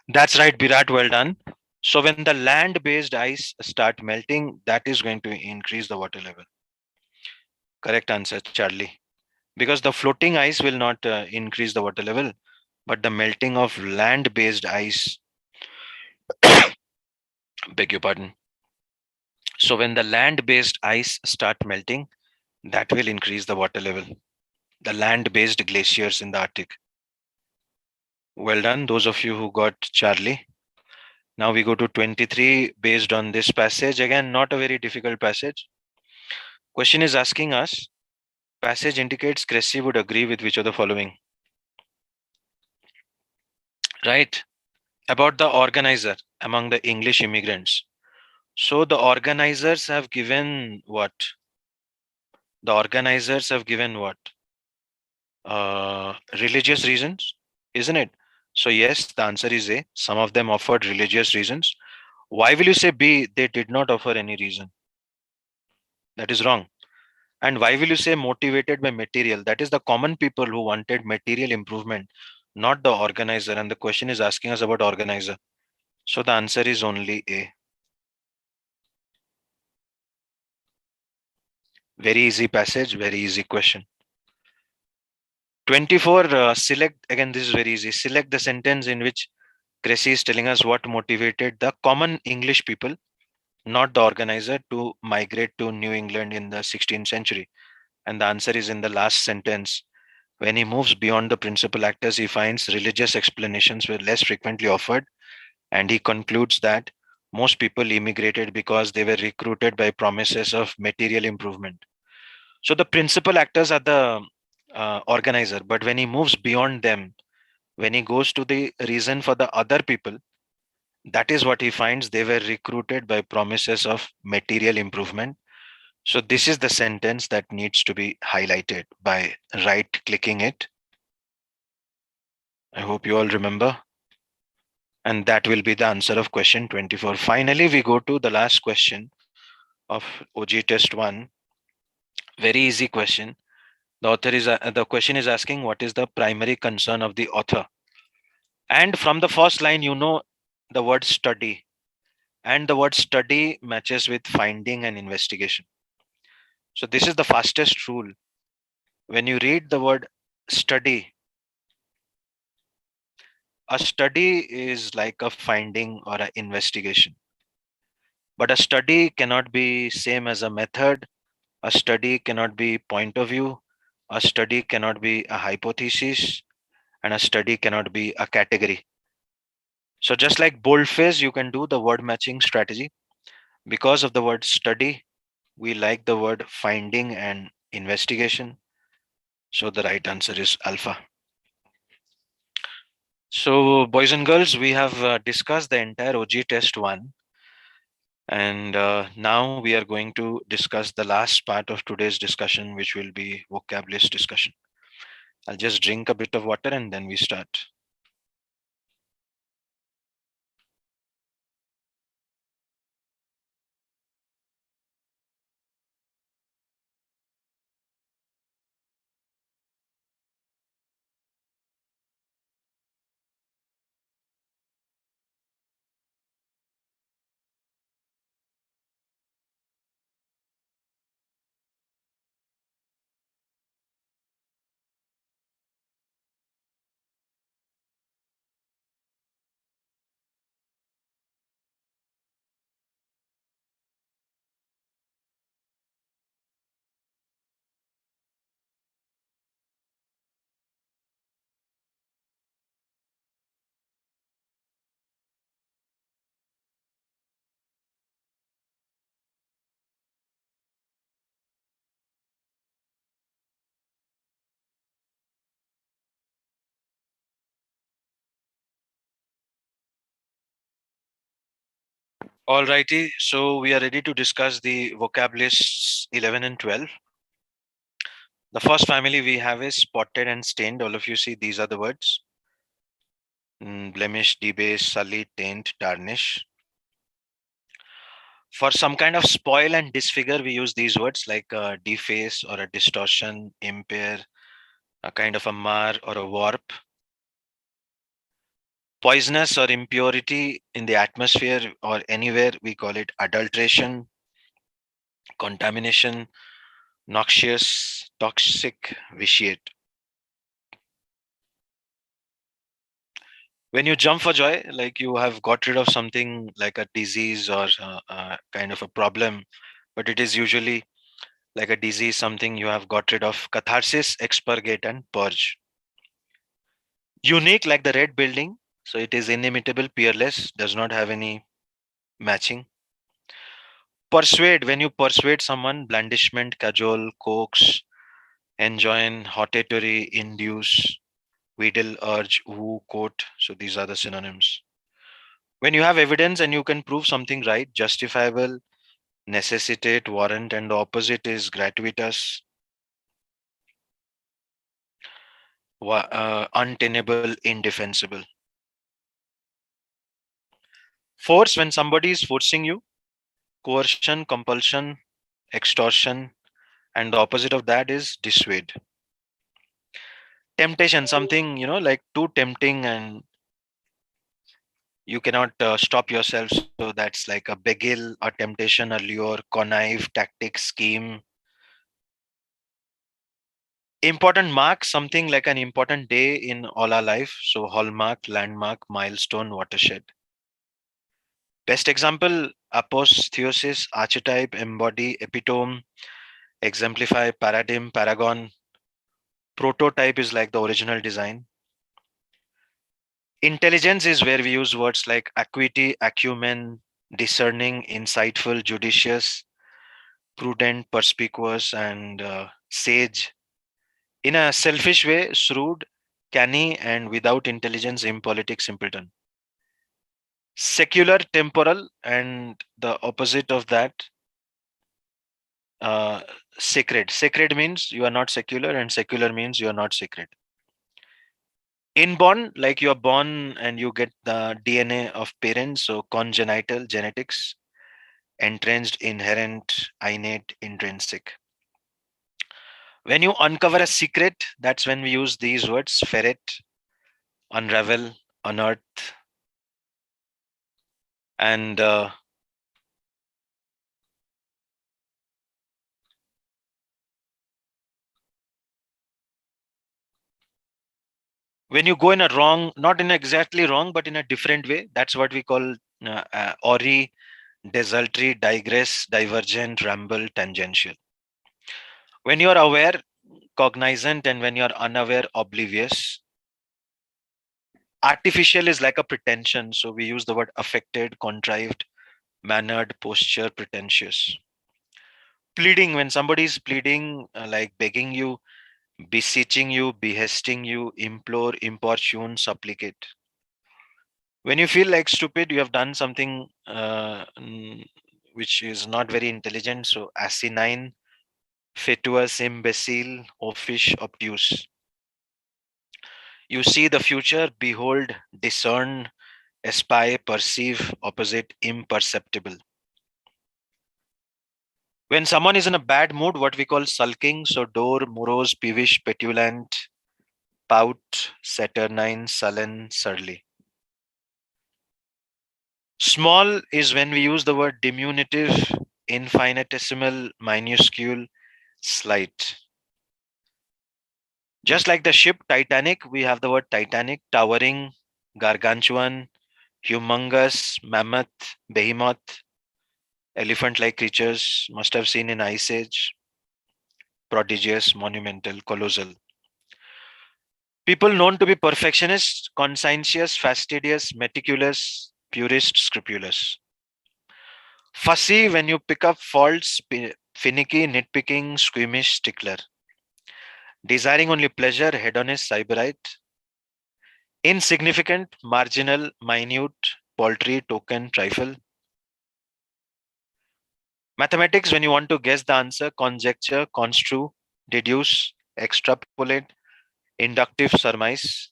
That's right, Virat. Well done. So when the land-based ice start melting, that is going to increase the water level. Correct answer, Charlie. Because the floating ice will not increase the water level, but the melting of land-based ice, beg your pardon. So when the land-based ice start melting, that will increase the water level. The land-based glaciers in the Arctic. Well done, those of you who got Charlie. Now we go to 23 based on this passage. Again, not a very difficult passage. Question is asking us, passage indicates Cressy would agree with which of the following? Right? About the organizer among the English immigrants. So the organizers have given what? The organizers have given what? Religious reasons, isn't it? So yes, the answer is A. Some of them offered religious reasons. Why will you say B? They did not offer any reason. That is wrong. And why will you say motivated by material? That is the common people who wanted material improvement, not the organizer. And the question is asking us about organizer. So the answer is only A. Very easy passage, very easy question. 24, select, again, this is very easy. Select the sentence in which Cressy is telling us what motivated the common English people, not the organizer, to migrate to New England in the 16th century. And the answer is in the last sentence. When he moves beyond the principal actors, he finds religious explanations were less frequently offered, and he concludes that most people immigrated because they were recruited by promises of material improvement. So the principal actors are the organizer, but when he moves beyond them, when he goes to the reason for the other people, that is what he finds they were recruited by promises of material improvement. So this is the sentence that needs to be highlighted by right clicking it. I hope you all remember. And that will be the answer of question 24. Finally, we go to the last question of OG test 1. Very easy question. The question is asking what is the primary concern of the author. And from the first line, you know the word study. And the word study matches with finding and investigation. So this is the fastest rule. When you read the word study, a study is like a finding or an investigation. But a study cannot be same as a method. A study cannot be point of view. A study cannot be a hypothesis. And a study cannot be a category. So just like boldface, you can do the word matching strategy. Because of the word study, we like the word finding and investigation. So the right answer is alpha. So boys and girls, we have discussed the entire OG test 1. And now we are going to discuss the last part of today's discussion, which will be vocab list discussion. I'll just drink a bit of water and then we start. Alrighty, so we are ready to discuss the vocab lists 11 and 12. The first family we have is spotted and stained. All of you see these are the words. Blemish, debase, sully, taint, tarnish. For some kind of spoil and disfigure, we use these words like deface or a distortion, impair, a kind of a mar or a warp. Poisonous or impurity in the atmosphere or anywhere, we call it adulteration, contamination, noxious, toxic, vitiate. When you jump for joy, like you have got rid of something like a disease or kind of a problem, but it is usually like a disease, something you have got rid of. Catharsis, expurgate, and purge. Unique, like the red building, so it is inimitable, peerless, does not have any matching. Persuade, when you persuade someone, blandishment, cajole, coax, enjoin, hortatory, induce, wheedle, urge, woo, quote. So these are the synonyms. When you have evidence and you can prove something right, justifiable, necessitate, warrant, and the opposite is gratuitous, untenable, indefensible. Force, when somebody is forcing you, coercion, compulsion, extortion, and the opposite of that is dissuade. Temptation, something, like too tempting and you cannot stop yourself. So that's like a beguile, a temptation, a lure, connive, tactic, scheme. Important mark, something like an important day in all our life. So hallmark, landmark, milestone, watershed. Best example, apotheosis, archetype, embody, epitome, exemplify, paradigm, paragon. Prototype is like the original design. Intelligence is where we use words like acuity, acumen, discerning, insightful, judicious, prudent, perspicuous, and sage. In a selfish way, shrewd, canny, and without intelligence, impolitic, simpleton. Secular, temporal, and the opposite of that, uh, sacred. Sacred means you are not secular, and secular means you are not sacred. Inborn, like you are born and you get the DNA of parents, so congenital, genetics, entrenched, inherent, innate, intrinsic. When you uncover a secret, that's when we use these words: ferret, unravel, unearth, and when you go in a wrong, not in exactly wrong, but in a different way, that's what we call ori, desultory, digress, divergent, ramble, tangential. When you are aware, cognizant, and when you are unaware, oblivious. Artificial is like a pretension, so we use the word affected, contrived, mannered, posture, pretentious. Pleading, when somebody is pleading, like begging you, beseeching you, behesting you, implore, importune, supplicate. When you feel like stupid, you have done something which is not very intelligent. So asinine, fatuous, imbecile, offish, obtuse. You see the future, behold, discern, espy, perceive, opposite, imperceptible. When someone is in a bad mood, what we call sulking, so door, morose, peevish, petulant, pout, saturnine, sullen, surly. Small is when we use the word diminutive, infinitesimal, minuscule, slight. Just like the ship Titanic, we have the word Titanic, towering, gargantuan, humongous, mammoth, behemoth, elephant like creatures must have seen in Ice Age, prodigious, monumental, colossal. People known to be perfectionists, conscientious, fastidious, meticulous, purist, scrupulous. Fussy, when you pick up faults, finicky, nitpicking, squeamish, stickler. Desiring only pleasure, hedonist, sybarite. Insignificant, marginal, minute, paltry, token, trifle. Mathematics, when you want to guess the answer, conjecture, construe, deduce, extrapolate, inductive, surmise.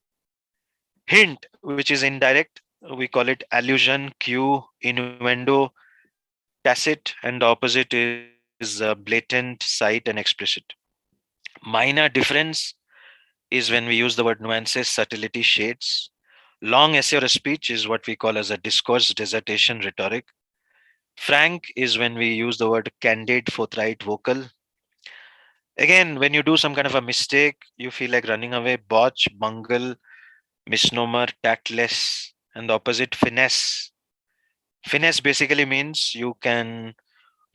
Hint, which is indirect, we call it allusion, cue, innuendo, tacit, and the opposite is blatant, sight, and explicit. Minor difference is when we use the word nuances, subtlety, shades. Long essay or a speech is what we call as a discourse, dissertation, rhetoric. Frank is when we use the word candid, forthright, vocal. Again, when you do some kind of a mistake, you feel like running away, botch, bungle, misnomer, tactless, and the opposite, finesse. Finesse basically means you can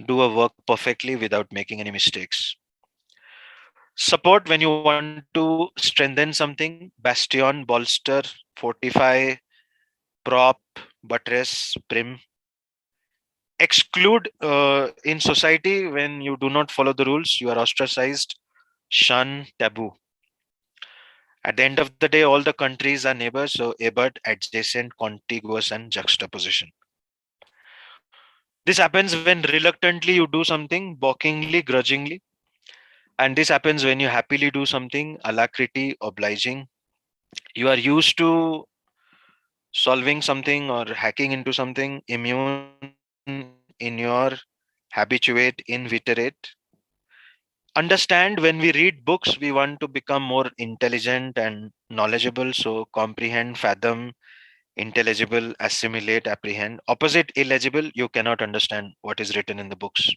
do a work perfectly without making any mistakes. Support when you want to strengthen something, bastion, bolster, fortify, prop, buttress, prim. Exclude in society when you do not follow the rules, you are ostracized, shun, taboo. At the end of the day, all the countries are neighbors, so abut, adjacent, contiguous, and juxtaposition. This happens when reluctantly you do something, balkingly, grudgingly, and this happens when you happily do something, alacrity, obliging. You are used to solving something or hacking into something, immune in your habituate, inveterate. Understand, when we read books, we want to become more intelligent and knowledgeable, so comprehend, fathom, intelligible, assimilate, apprehend. Opposite, illegible, you cannot understand what is written in the books.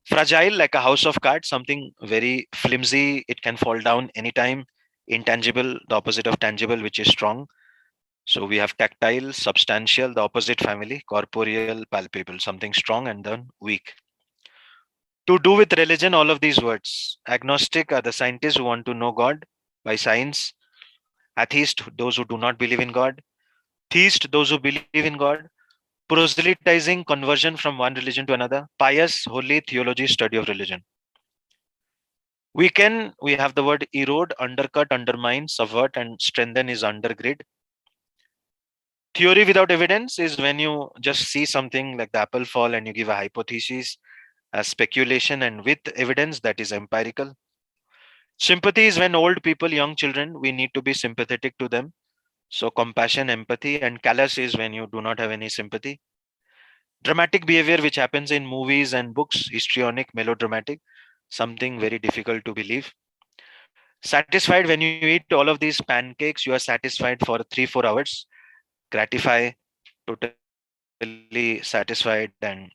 Fragile, like a house of cards, something very flimsy, it can fall down anytime. Intangible, the opposite of tangible, which is strong. So we have tactile, substantial, the opposite family, corporeal, palpable, something strong and then weak. To do with religion, all of these words. Agnostic are the scientists who want to know God by science. Atheist, those who do not believe in God. Theist, those who believe in God. Proselytizing, conversion from one religion to another. Pious, holy, theology, study of religion. We have the word erode, undercut, undermine, subvert, and strengthen is undergrid. Theory without evidence is when you just see something like the apple fall and you give a hypothesis, a speculation, and with evidence that is empirical. Sympathy is when old people, young children, we need to be sympathetic to them. So compassion, empathy, and callous is when you do not have any sympathy. Dramatic behavior, which happens in movies and books, histrionic, melodramatic, something very difficult to believe. Satisfied, when you eat all of these pancakes, you are satisfied for 3-4 hours. Gratify, totally satisfied and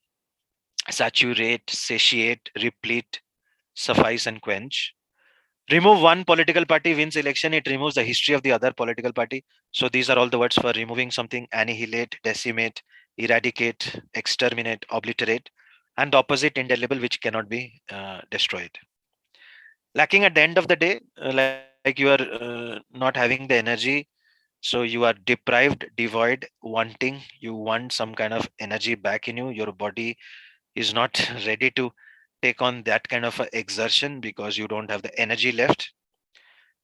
saturate, satiate, replete, suffice, and quench. Remove one political party wins election, it removes the history of the other political party. So these are all the words for removing something: annihilate, decimate, eradicate, exterminate, obliterate, and the opposite, indelible, which cannot be destroyed. Lacking at the end of the day, like you are not having the energy, so you are deprived, devoid, wanting, you want some kind of energy back in you. Your body is not ready to take on that kind of a exertion because you don't have the energy left,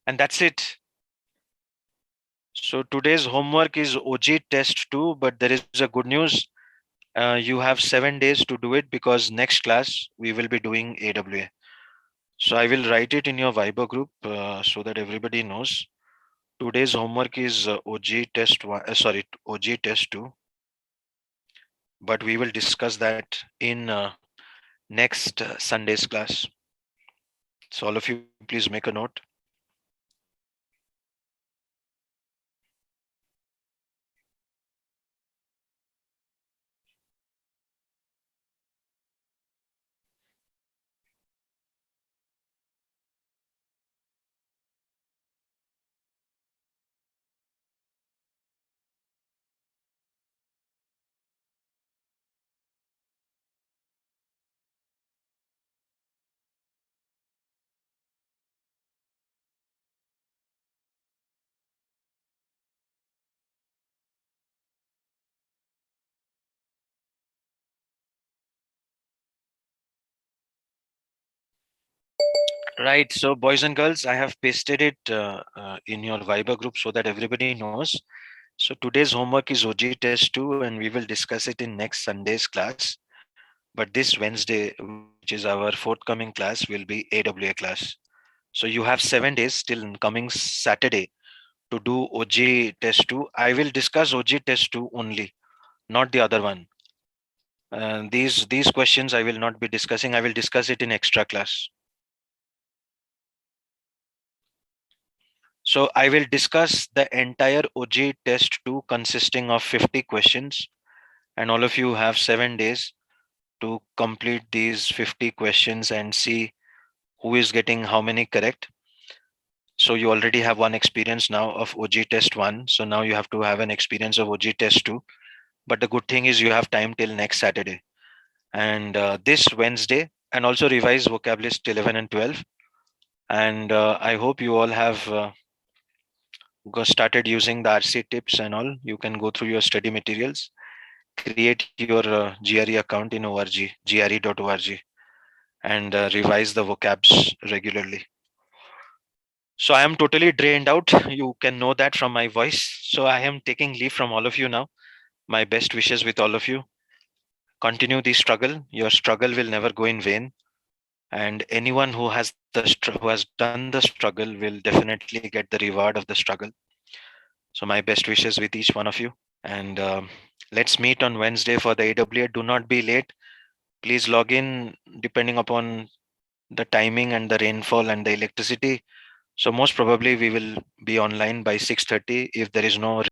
and that's it. So today's homework is OG test 2, but there is a good news. You have 7 days to do it because next class we will be doing AWA. So I will write it in your Viber group so that everybody knows. Today's homework is OG test 1, sorry, OG test 2, but we will discuss that in next Sunday's class. So all of you, please make a note. Right. So, boys and girls, I have pasted it in your Viber group so that everybody knows. So, today's homework is OG test 2, and we will discuss it in next Sunday's class. But this Wednesday, which is our forthcoming class, will be AWA class. So, you have 7 days till coming Saturday to do OG test 2. I will discuss OG test 2 only, not the other one. These questions I will not be discussing. I will discuss it in extra class. So I will discuss the entire OG test 2 consisting of 50 questions, and all of you have 7 days to complete these 50 questions and see who is getting how many correct. So you already have one experience now of OG test 1, so now you have to have an experience of OG test 2. But the good thing is you have time till next Saturday and this Wednesday, and also revise vocab list 11 and 12. And I hope you all have started using the RC tips and all. You can go through your study materials, create your GRE account in org, gre.org, and revise the vocabs regularly. So I am totally drained out. You can know that from my voice. So I am taking leave from all of you now. My best wishes with all of you. Continue the struggle. Your struggle will never go in vain. And anyone who has who has done the struggle will definitely get the reward of the struggle. So my best wishes with each one of you. And let's meet on Wednesday for the AWA. Do not be late. Please log in depending upon the timing and the rainfall and the electricity. So most probably we will be online by 6:30 if there is no